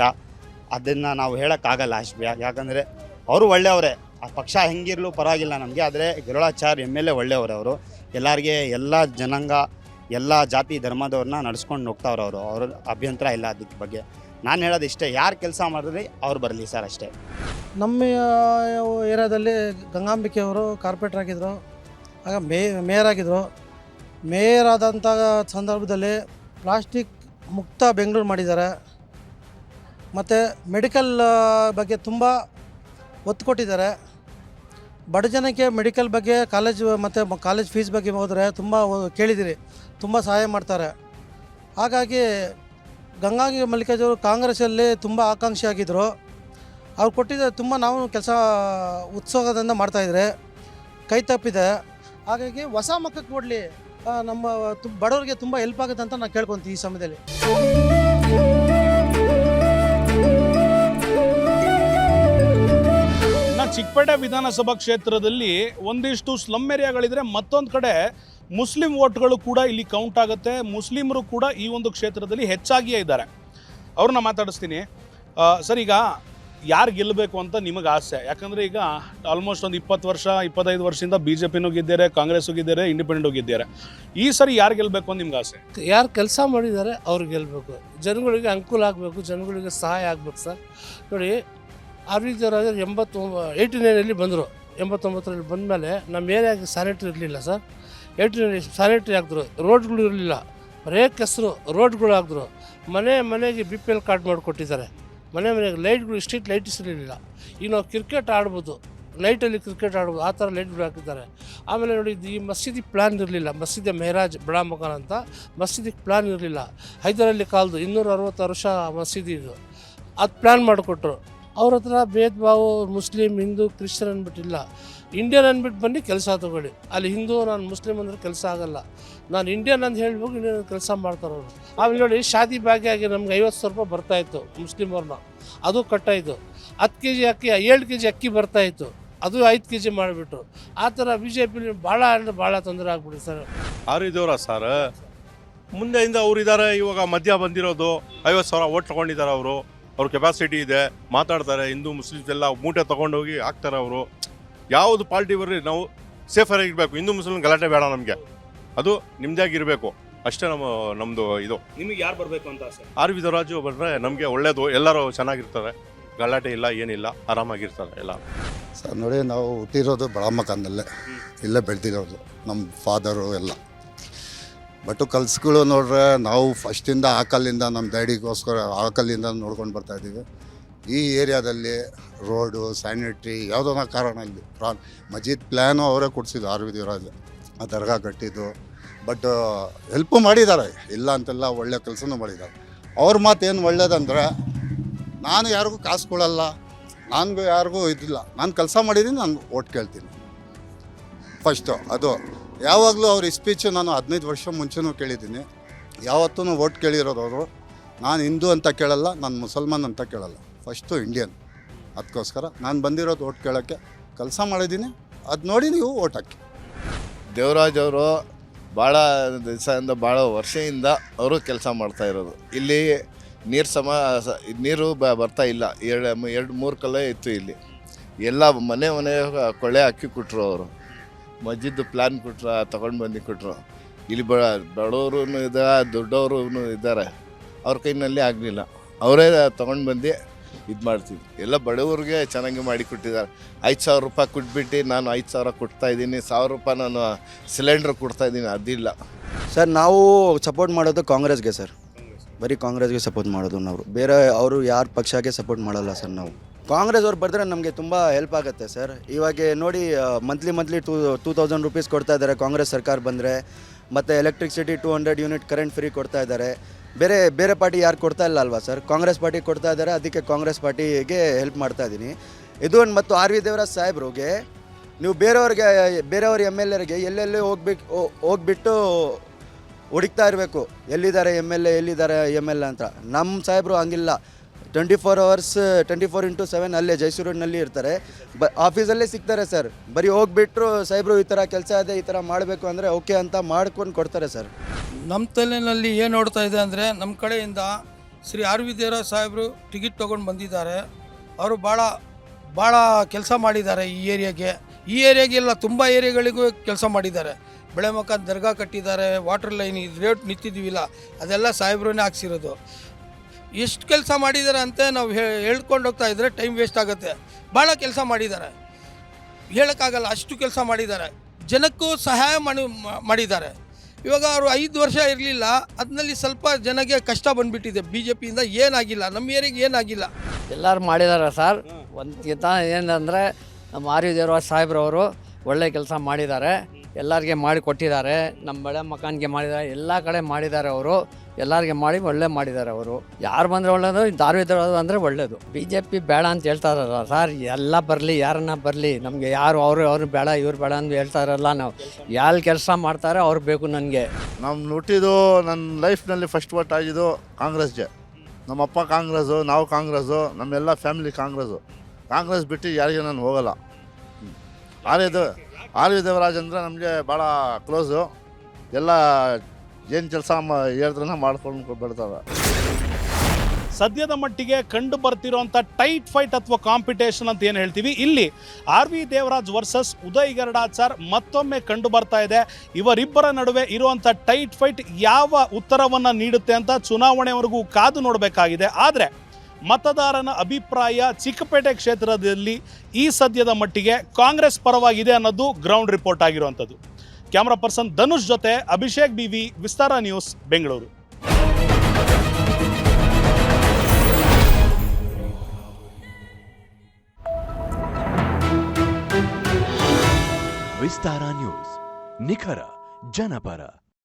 ಅದನ್ನು ನಾವು ಹೇಳೋಕ್ಕಾಗಲ್ಲ ಅಷ್ಟು. ಯಾಕಂದರೆ ಅವರು ಒಳ್ಳೆಯವರೇ, ಆ ಪಕ್ಷ ಹೆಂಗಿರಲು ಪರವಾಗಿಲ್ಲ ನಮಗೆ. ಆದರೆ ಗರುಡಾಚಾರ್ MLA ಒಳ್ಳೆಯವರು, ಅವರು ಎಲ್ಲರಿಗೆ ಎಲ್ಲ ಜನಾಂಗ ಎಲ್ಲ ಜಾತಿ ಧರ್ಮದವ್ರನ್ನ ನಡ್ಸ್ಕೊಂಡು ಹೋಗ್ತಾವ್ರು ಅವರು. ಅವ್ರ ಅಭ್ಯಂತರ ಇಲ್ಲ ಅದಕ್ಕೆ ಬಗ್ಗೆ. ನಾನು ಹೇಳೋದು ಇಷ್ಟೇ, ಯಾರು ಕೆಲಸ ಮಾಡಿದ್ರೆ ಅವ್ರು ಬರಲಿ ಸರ್, ಅಷ್ಟೇ. ನಮ್ಮ ಏರಿಯಾದಲ್ಲಿ ಗಂಗಾಂಬಿಕೆ ಅವರು ಕಾರ್ಪೊರೇಟರ್ ಆಗಿದ್ದರು, ಆಗ ಮೇಯರ್ ಆಗಿದ್ದರು. ಮೇಯರ್ ಆದಂಥ ಸಂದರ್ಭದಲ್ಲಿ ಪ್ಲಾಸ್ಟಿಕ್ ಮುಕ್ತ ಬೆಂಗಳೂರು ಮಾಡಿದ್ದಾರೆ. ಮತ್ತು ಮೆಡಿಕಲ್ ಬಗ್ಗೆ ತುಂಬ ಒತ್ತು ಕೊಟ್ಟಿದ್ದಾರೆ. ಬಡ ಜನಕ್ಕೆ ಮೆಡಿಕಲ್ ಬಗ್ಗೆ ಮತ್ತು ಕಾಲೇಜ್ ಫೀಸ್ ಬಗ್ಗೆ ಹೋದರೆ ತುಂಬ ಕೇಳಿದ್ದೀರಿ, ತುಂಬ ಸಹಾಯ ಮಾಡ್ತಾರೆ. ಹಾಗಾಗಿ ಗಂಗಾಂಗಿ ಮಲ್ಲಿಕಾರ್ಜುನ್ ಕಾಂಗ್ರೆಸ್ಸಲ್ಲಿ ತುಂಬ ಆಕಾಂಕ್ಷಿ ಆಗಿದ್ದರು. ಅವ್ರು ಕೊಟ್ಟಿದ್ದ ತುಂಬ ನಾವು ಕೆಲಸ ಉತ್ಸಾಹದಿಂದ ಮಾಡ್ತಾಯಿದ್ರೆ ಕೈ ತಪ್ಪಿದೆ. ಹಾಗಾಗಿ ಹೊಸ ಮಕ್ಕಕ್ಕೆ ಕೊಡಲಿ, ನಮ್ಮ ಬಡವರಿಗೆ ತುಂಬ ಹೆಲ್ಪ್ ಆಗುತ್ತೆ ಅಂತ ನಾನು ಕೇಳ್ಕೊತೀನಿ ಈ ಸಮಯದಲ್ಲಿ. ಚಿಕ್ಕಪೇಟೆ ವಿಧಾನಸಭಾ ಕ್ಷೇತ್ರದಲ್ಲಿ ಒಂದಿಷ್ಟು ಸ್ಲಮ್ ಏರಿಯಾಗಳಿದ್ರೆ, ಮತ್ತೊಂದು ಕಡೆ ಮುಸ್ಲಿಂ ವೋಟ್ಗಳು ಕೂಡ ಇಲ್ಲಿ ಕೌಂಟ್ ಆಗುತ್ತೆ. ಮುಸ್ಲಿಮರು ಕೂಡ ಈ ಒಂದು ಕ್ಷೇತ್ರದಲ್ಲಿ ಹೆಚ್ಚಾಗಿಯೇ ಇದ್ದಾರೆ. ಅವ್ರನ್ನ ಮಾತಾಡಿಸ್ತೀನಿ. ಸರ್, ಈಗ ಯಾರು ಗೆಲ್ಲಬೇಕು ಅಂತ ನಿಮಗೆ ಆಸೆ? ಯಾಕಂದರೆ ಈಗ ಆಲ್ಮೋಸ್ಟ್ ಒಂದು 20 ವರ್ಷ 25 ವರ್ಷದಿಂದ BJPನೂ ಗೆದ್ದಿದ್ದಾರೆ, ಕಾಂಗ್ರೆಸ್ಸು ಗೆದ್ದಿದ್ದಾರೆ, ಇಂಡಿಪೆಂಡೆಂಟು ಗೆದ್ದಿದ್ದಾರೆ. ಈ ಸರಿ ಯಾರು ಗೆಲ್ಲಬೇಕು ಅಂತ ನಿಮ್ಗೆ ಆಸೆ? ಯಾರು ಕೆಲಸ ಮಾಡಿದ್ದಾರೆ ಅವ್ರು ಗೆಲ್ಲಬೇಕು, ಜನಗಳಿಗೆ ಅನುಕೂಲ ಆಗಬೇಕು, ಜನಗಳಿಗೆ ಸಹಾಯ ಆಗಬೇಕು ಸರ್. ನೋಡಿ, ಆರ್ ವಿ ದೇವರಾಜರು 89 ಬಂದರು. 89ರಲ್ಲಿ ಬಂದಮೇಲೆ ನಮ್ಮ ಏರಿಯಾಗೆ ಸ್ಯಾನಿಟ್ರಿ ಇರಲಿಲ್ಲ ಸರ್. 89 ಸ್ಯಾನಿಟ್ರಿ ಹಾಕಿದ್ರು, ರೋಡ್ಗಳು ಇರಲಿಲ್ಲ, ಬರೇ ಕೆಸರು ರೋಡ್ಗಳು ಹಾಕಿದ್ರು. ಮನೆಗೆ BPL ಕಾರ್ಡ್ ಮಾಡಿಕೊಟ್ಟಿದ್ದಾರೆ. ಮನೆಗೆ ಲೈಟ್ಗಳು, ಸ್ಟ್ರೀಟ್ ಲೈಟ್ಸ್ ಇರಲಿಲ್ಲ. ಈಗ ನಾವು ಕ್ರಿಕೆಟ್ ಆಡ್ಬೋದು, ನೈಟಲ್ಲಿ ಕ್ರಿಕೆಟ್ ಆಡ್ಬೋದು, ಆ ಥರ ಲೈಟ್ಗಳು ಹಾಕಿದ್ದಾರೆ. ಆಮೇಲೆ ನೋಡಿ, ಈ ಮಸೀದಿ ಪ್ಲ್ಯಾನ್ ಇರಲಿಲ್ಲ. ಮಸೀದಿ ಮೆಹರಾಜ್ ಬಡ ಮಕಾನ್ ಅಂತ ಮಸೀದಿಗೆ ಪ್ಲ್ಯಾನ್ ಇರಲಿಲ್ಲ. ಹೈದರಾಲಿ ಕಾಲದ್ದು 260 ವರ್ಷ ಮಸೀದಿ ಇದು, ಅದು ಪ್ಲ್ಯಾನ್ ಮಾಡಿಕೊಟ್ರು. ಅವ್ರ ಹತ್ರ ಭೇದ ಭಾವ ಮುಸ್ಲಿಂ ಹಿಂದೂ ಕ್ರಿಶ್ಚಿಯನ್ ಅಂದ್ಬಿಟ್ಟಿಲ್ಲ. ಇಂಡಿಯನ್ ಅಂದ್ಬಿಟ್ಟು ಬನ್ನಿ ಕೆಲಸ ತೊಗೊಳ್ಳಿ. ಅಲ್ಲಿ ಹಿಂದೂ, ನಾನು ಮುಸ್ಲಿಮ್ ಅಂದ್ರೆ ಕೆಲಸ ಆಗಲ್ಲ. ನಾನು ಇಂಡಿಯನ್ ಅಂತ ಹೇಳ್ಬೇಕು, ಇಂಡಿಯನ್ ಕೆಲಸ ಮಾಡ್ತಾರೆ ಅವರು. ಆಮೇಲೆ ನೋಡಿ, ಶಾದಿ ಭಾಗ್ಯಾಗಿ ನಮ್ಗೆ 50 ರೂಪಾಯಿ ಬರ್ತಾಯಿತ್ತು ಮುಸ್ಲಿಮವ್ರನ್ನ, ಅದು ಕಟ್ಟಾಯಿತು. 10 kg ಅಕ್ಕಿ, 7 kg ಅಕ್ಕಿ ಬರ್ತಾಯಿತ್ತು, ಅದು 5 kg ಮಾಡಿಬಿಟ್ರು. ಆ ಥರ BJP ಭಾಳ ಅಂದರೆ ಭಾಳ ತೊಂದರೆ ಆಗ್ಬಿಡಿ ಸರ್. ಆರಿದವರ ಸರ್, ಮುಂದೆಯಿಂದ ಅವ್ರು ಇದ್ದಾರೆ. ಇವಾಗ ಮಧ್ಯ ಬಂದಿರೋದು 50 ಸಾವಿರ ಓಟ್ ತೊಗೊಂಡಿದ್ದಾರೆ ಅವರು. ಅವ್ರ ಕೆಪಾಸಿಟಿ ಇದೆ, ಮಾತಾಡ್ತಾರೆ. ಹಿಂದೂ ಮುಸ್ಲಿಮ್ಸ್ ಎಲ್ಲ ಮೂಟೆ ತೊಗೊಂಡೋಗಿ ಹಾಕ್ತಾರೆ ಅವರು. ಯಾವುದು ಪಾರ್ಟಿ ಬರ್ರಿ, ನಾವು ಸೇಫಾಗಿ ಇರಬೇಕು. ಹಿಂದೂ ಮುಸ್ಲಿಮ್ ಗಲಾಟೆ ಬೇಡ ನಮಗೆ, ಅದು ನಿಮ್ಮದಾಗಿರಬೇಕು ಅಷ್ಟೇ. ನಮ್ಮದು ಇದು. ನಿಮಗೆ ಯಾರು ಬರಬೇಕು ಅಂತ ಆಸೆ? ಆರ್ ವಿ ದೇವರಾಜು ಬಂದರೆ ನಮಗೆ ಒಳ್ಳೇದು. ಎಲ್ಲರೂ ಚೆನ್ನಾಗಿರ್ತಾರೆ, ಗಲಾಟೆ ಇಲ್ಲ, ಏನಿಲ್ಲ, ಆರಾಮಾಗಿರ್ತಾರೆ ಎಲ್ಲ. ಸರ್ ನೋಡಿ, ನಾವು ಹುಟ್ಟಿರೋದು ಬಡಮಕಾನಲ್ಲೇ, ಇಲ್ಲೇ ಬೆಳೆದಿರೋದು, ನಮ್ಮ ಫಾದರು ಎಲ್ಲ. ಬಟ್ ಕಲ್ಸ್ಗಳು ನೋಡ್ರೆ ನಾವು ಫಸ್ಟಿಂದ ಆ ಕಲ್ಲಿಂದ ನಮ್ಮ ಡ್ಯಾಡಿಗೋಸ್ಕರ ಆ ಕಲ್ಲಿಂದ ನೋಡ್ಕೊಂಡು ಬರ್ತಾಯಿದ್ದೀವಿ. ಈ ಏರಿಯಾದಲ್ಲಿ ರೋಡು, ಸ್ಯಾನಿಟ್ರಿ, ಯಾವುದೋ ಕಾರಣ ಇಲ್ಲಿ ಮಜೀದ್ ಪ್ಲ್ಯಾನು ಅವರೇ ಕೊಡಿಸಿದ್ದು, ಆರ್ ವಿ ದೇವರಾಜ್ ಆ ದರ್ಗಾ ಕಟ್ಟಿದ್ದು. ಬಟ್ ಹೆಲ್ಪು ಮಾಡಿದ್ದಾರೆ, ಇಲ್ಲ ಅಂತೆಲ್ಲ, ಒಳ್ಳೆ ಕೆಲಸನೂ ಮಾಡಿದ್ದಾರೆ. ಅವ್ರ ಮಾತೇನು ಒಳ್ಳೇದಂದರೆ, ನಾನು ಯಾರಿಗೂ ಕಾಸು ಕೊಡಲ್ಲ, ನನಗೂ ಯಾರಿಗೂ ಇದಿಲ್ಲ, ನಾನು ಕೆಲಸ ಮಾಡಿದ್ದೀನಿ, ನಾನು ಓಟ್ ಕೇಳ್ತೀನಿ ಫಸ್ಟು. ಅದು ಯಾವಾಗಲೂ ಅವ್ರ ಸ್ಪೀಚು ನಾನು 15 ವರ್ಷ ಮುಂಚೆನೂ ಕೇಳಿದ್ದೀನಿ. ಯಾವತ್ತೂ ಓಟ್ ಕೇಳಿರೋದು ಅವರು. ನಾನು ಹಿಂದೂ ಅಂತ ಕೇಳಲ್ಲ, ನಾನು ಮುಸಲ್ಮಾನ್ ಅಂತ ಕೇಳಲ್ಲ, ಫಸ್ಟು ಇಂಡಿಯನ್. ಅದಕ್ಕೋಸ್ಕರ ನಾನು ಬಂದಿರೋದು ಓಟ್ ಕೇಳೋಕ್ಕೆ, ಕೆಲಸ ಮಾಡಿದ್ದೀನಿ. ಅದು ನೋಡಿ ನೀವು ಓಟ್ ಹಾಕಿ. ದೇವರಾಜ್ ಅವರು ಭಾಳ ದಿವಸದಿಂದ, ಭಾಳ ವರ್ಷದಿಂದ ಅವರು ಕೆಲಸ ಮಾಡ್ತಾ ಇರೋದು. ಇಲ್ಲಿ ನೀರು ಬರ್ತಾ ಇಲ್ಲ. 2-3 ಕಲ್ಲೇ ಇತ್ತು ಇಲ್ಲಿ. ಎಲ್ಲ ಮನೆ ಕೊಳ್ಳೆ ಹಾಕಿ ಕೊಟ್ಟರು ಅವರು. ಮಸ್ಜಿದ್ ಪ್ಲ್ಯಾನ್ ಕೊಟ್ರು, ತೊಗೊಂಡು ಬಂದು ಕೊಟ್ಟರು. ಇಲ್ಲಿ ಬಡವರು ಇದ್ದಾರೆ, ದೊಡ್ಡವರು ಇದ್ದಾರೆ. ಅವ್ರ ಕೈನಲ್ಲಿ ಆಗಲಿಲ್ಲ, ಅವರೇ ತೊಗೊಂಡು ಬಂದು ಇದು ಮಾಡ್ತಿದ್ವಿ. ಎಲ್ಲ ಬಡವ್ರಿಗೆ ಚೆನ್ನಾಗಿ ಮಾಡಿ ಕೊಟ್ಟಿದ್ದಾರೆ. 5,000 ರೂಪಾಯಿ ಕೊಟ್ಬಿಟ್ಟು ನಾನು 5,000 ಕೊಡ್ತಾಯಿದ್ದೀನಿ, 1,000 ರೂಪಾಯಿ ನಾನು ಸಿಲಿಂಡ್ರ್ ಕೊಡ್ತಾಯಿದ್ದೀನಿ, ಅದಿಲ್ಲ ಸರ್. ನಾವು ಸಪೋರ್ಟ್ ಮಾಡೋದು ಕಾಂಗ್ರೆಸ್ಗೆ ಸರ್. ಬರೀ ಕಾಂಗ್ರೆಸ್ಗೆ ಸಪೋರ್ಟ್ ಮಾಡೋದು ನಾವು, ಬೇರೆ ಅವರು ಯಾರ ಪಕ್ಷಕ್ಕೆ ಸಪೋರ್ಟ್ ಮಾಡಲ್ಲ ಸರ್ ನಾವು. ಕಾಂಗ್ರೆಸ್ ಅವ್ರು ಬರೆದ್ರೆ ನಮಗೆ ತುಂಬ ಹೆಲ್ಪ್ ಆಗುತ್ತೆ ಸರ್. ಇವಾಗ ನೋಡಿ ಮಂತ್ಲಿ 2000 ರೂಪೀಸ್ ಕೊಡ್ತಾ ಇದ್ದಾರೆ ಕಾಂಗ್ರೆಸ್ ಸರ್ಕಾರ ಬಂದರೆ, ಮತ್ತು ಎಲೆಕ್ಟ್ರಿಸಿಟಿ 200 ಯೂನಿಟ್ ಕರೆಂಟ್ ಫ್ರೀ ಕೊಡ್ತಾ ಇದ್ದಾರೆ. ಬೇರೆ ಪಾರ್ಟಿ ಯಾರು ಕೊಡ್ತಾ ಇಲ್ಲ ಅಲ್ವಾ ಸರ್, ಕಾಂಗ್ರೆಸ್ ಪಾರ್ಟಿ ಕೊಡ್ತಾ ಇದ್ದಾರೆ, ಅದಕ್ಕೆ ಕಾಂಗ್ರೆಸ್ ಪಾರ್ಟಿಗೆ ಹೆಲ್ಪ್ ಮಾಡ್ತಾ ಇದ್ದೀನಿ. ಇದು ಒಂದು ಮತ್ತು ಆರ್ ವಿ ದೇವರಾಜ್ ಸಾಹೇಬ್ರಿಗೆ ನೀವು ಬೇರೆಯವ್ರ ಎಮ್ ಎಲ್ ಎರಿಗೆ ಎಲ್ಲೆಲ್ಲಿ ಹೋಗ್ಬಿಟ್ಟು ಹುಡುಕ್ತಾ ಇರಬೇಕು, ಎಲ್ಲಿದ್ದಾರೆ ಎಮ್ ಎಲ್ ಎ ಅಂತ. ನಮ್ಮ ಸಾಹೇಬರು ಹಂಗಿಲ್ಲ, 24x7 ಅಲ್ಲೇ ಜೈಸೂರಿನಲ್ಲಿ ಇರ್ತಾರೆ, ಆಫೀಸಲ್ಲೇ ಸಿಗ್ತಾರೆ ಸರ್. ಬರೀ ಹೋಗ್ಬಿಟ್ರು ಸಾಹೇಬರು ಈ ಥರ ಕೆಲಸ ಇದೆ, ಈ ಥರ ಮಾಡಬೇಕು ಅಂದರೆ ಓಕೆ ಅಂತ ಮಾಡ್ಕೊಂಡು ಕೊಡ್ತಾರೆ ಸರ್. ನಮ್ಮ ತಲೆಯಲ್ಲಿ ಏನು ನೋಡ್ತಾ ಇದೆ ಅಂದರೆ, ನಮ್ಮ ಕಡೆಯಿಂದ ಶ್ರೀ ಆರ್ ವಿ ದೇವರಾಜ್ ಸಾಹೇಬರು ಟಿಕೆಟ್ ತೊಗೊಂಡು ಬಂದಿದ್ದಾರೆ. ಅವರು ಭಾಳ ಕೆಲಸ ಮಾಡಿದ್ದಾರೆ ಈ ಏರಿಯಾಗೆ ಎಲ್ಲ ತುಂಬ ಏರಿಯಾಗಳಿಗೂ ಕೆಲಸ ಮಾಡಿದ್ದಾರೆ. ಬೆಳೆಮಕ್ಕ ದರ್ಗಾ ಕಟ್ಟಿದ್ದಾರೆ, ವಾಟರ್ ಲೈನ್ ರೇಟ್ ನಿಂತಿದ್ದೀವಿಲ್ಲ ಅದೆಲ್ಲ ಸಾಹೇಬ್ರನ್ನೇ ಹಾಕ್ಸಿರೋದು. ಎಷ್ಟು ಕೆಲಸ ಮಾಡಿದ್ದಾರೆ ಅಂತ ನಾವು ಹೇಳ್ಕೊಂಡು ಹೋಗ್ತಾ ಇದ್ದರೆ ಟೈಮ್ ವೇಸ್ಟ್ ಆಗುತ್ತೆ. ಭಾಳ ಕೆಲಸ ಮಾಡಿದ್ದಾರೆ, ಹೇಳೋಕ್ಕಾಗಲ್ಲ, ಅಷ್ಟು ಕೆಲಸ ಮಾಡಿದ್ದಾರೆ. ಜನಕ್ಕೂ ಸಹಾಯ ಮಾಡಿದ್ದಾರೆ. ಇವಾಗ ಅವರು 5 ವರ್ಷ ಇರಲಿಲ್ಲ, ಅದರಲ್ಲಿ ಸ್ವಲ್ಪ ಜನಕ್ಕೆ ಕಷ್ಟ ಬಂದುಬಿಟ್ಟಿದೆ. BJPಯಿಂದ ಏನಾಗಿಲ್ಲ, ನಮ್ಮ ಏರಿಯಾಗೆ ಏನಾಗಿಲ್ಲ. ಎಲ್ಲರೂ ಮಾಡಿದ್ದಾರೆ ಸರ್. ಒಂದ್ಕಿಂತ ಏನಂದರೆ ನಮ್ಮ ಆರ್ ವಿ ದೇವರಾಜ್ ಸಾಹೇಬ್ರವರು ಒಳ್ಳೆ ಕೆಲಸ ಮಾಡಿದ್ದಾರೆ, ಎಲ್ಲರಿಗೆ ಮಾಡಿ ಕೊಟ್ಟಿದ್ದಾರೆ. ನಮ್ಮ ಬಳೆ ಮಕಾನ್ಗೆ ಮಾಡಿದ್ದಾರೆ, ಎಲ್ಲ ಕಡೆ ಮಾಡಿದ್ದಾರೆ ಅವರು, ಎಲ್ಲರಿಗೆ ಒಳ್ಳೆ ಮಾಡಿದ್ದಾರೆ ಅವರು. ಯಾರು ಬಂದರೆ ಒಳ್ಳೆಯದು, ಆರ್ ವಿ ದೇವರಾಜ್ ಅಂದರೆ ಒಳ್ಳೆಯದು. BJP ಬೇಡ ಅಂತ ಹೇಳ್ತಾ ಇರಲ್ಲ ಸರ್, ಎಲ್ಲ ಬರಲಿ, ಯಾರನ್ನ ಬರಲಿ, ನಮಗೆ ಯಾರು ಅವ್ರು ಬೇಡ ಇವ್ರು ಬೇಡ ಅಂತ ಹೇಳ್ತಾ ಇರಲ್ಲ. ನಾವು ಯಾರು ಕೆಲಸ ಮಾಡ್ತಾರೆ ಅವ್ರು ಬೇಕು ನನಗೆ. ನಮ್ಮ ಹುಟ್ಟಿದ್ದು ನನ್ನ ಲೈಫ್ನಲ್ಲಿ ಫಸ್ಟ್ ವೋಟ್ ಆಗಿದ್ದು ಕಾಂಗ್ರೆಸ್ಗೆ. ನಮ್ಮಪ್ಪ ಕಾಂಗ್ರೆಸ್ಸು, ನಾವು ಕಾಂಗ್ರೆಸ್ಸು, ನಮ್ಮೆಲ್ಲ ಫ್ಯಾಮಿಲಿ ಕಾಂಗ್ರೆಸ್ ಬಿಟ್ಟು ಯಾರಿಗೆ ನಾನು ಹೋಗಲ್ಲ. ಆರ್ ವಿ ದೇವರಾಜ್ ಅಂದರೆ ನಮಗೆ ಭಾಳ ಕ್ಲೋಸು. ಎಲ್ಲ ಏನು ಕೆಲಸ ಹೇಳಿದ್ರೆ ಮಾಡ್ಕೊಂಡು ಬಿಡ್ತಾರೆ. ಸದ್ಯದ ಮಟ್ಟಿಗೆ ಕಂಡು ಬರ್ತಿರೋಂಥ ಟೈಟ್ ಫೈಟ್ ಅಥವಾ ಕಾಂಪಿಟೇಷನ್ ಅಂತ ಏನು ಹೇಳ್ತೀವಿ, ಇಲ್ಲಿ ಆರ್ ವಿ ದೇವರಾಜ್ ವರ್ಸಸ್ ಉದಯ್ ಗರುಡಾಚಾರ್ ಮತ್ತೊಮ್ಮೆ ಕಂಡು ಬರ್ತಾ ಇದೆ. ಇವರಿಬ್ಬರ ನಡುವೆ ಇರುವಂಥ ಟೈಟ್ ಫೈಟ್ ಯಾವ ಉತ್ತರವನ್ನು ನೀಡುತ್ತೆ ಅಂತ ಚುನಾವಣೆವರೆಗೂ ಕಾದು ನೋಡಬೇಕಾಗಿದೆ. ಆದರೆ ಮತದಾರನ ಅಭಿಪ್ರಾಯ ಚಿಕ್ಕಪೇಟೆ ಕ್ಷೇತ್ರದಲ್ಲಿ ಈ ಸದ್ಯದ ಮಟ್ಟಿಗೆ ಕಾಂಗ್ರೆಸ್ ಪರವಾಗಿದೆ ಅನ್ನೋದು ಗ್ರೌಂಡ್ ರಿಪೋರ್ಟ್ ಆಗಿರುವಂಥದ್ದು. ಕ್ಯಾಮ್ರಾ ಪರ್ಸನ್ ಧನುಷ್ ಜೊತೆ ಅಭಿಷೇಕ್ BV, ವಿಸ್ತಾರ ನ್ಯೂಸ್, ಬೆಂಗಳೂರು. ವಿಸ್ತಾರ ನ್ಯೂಸ್, ನಿಖರ ಜನಪರ.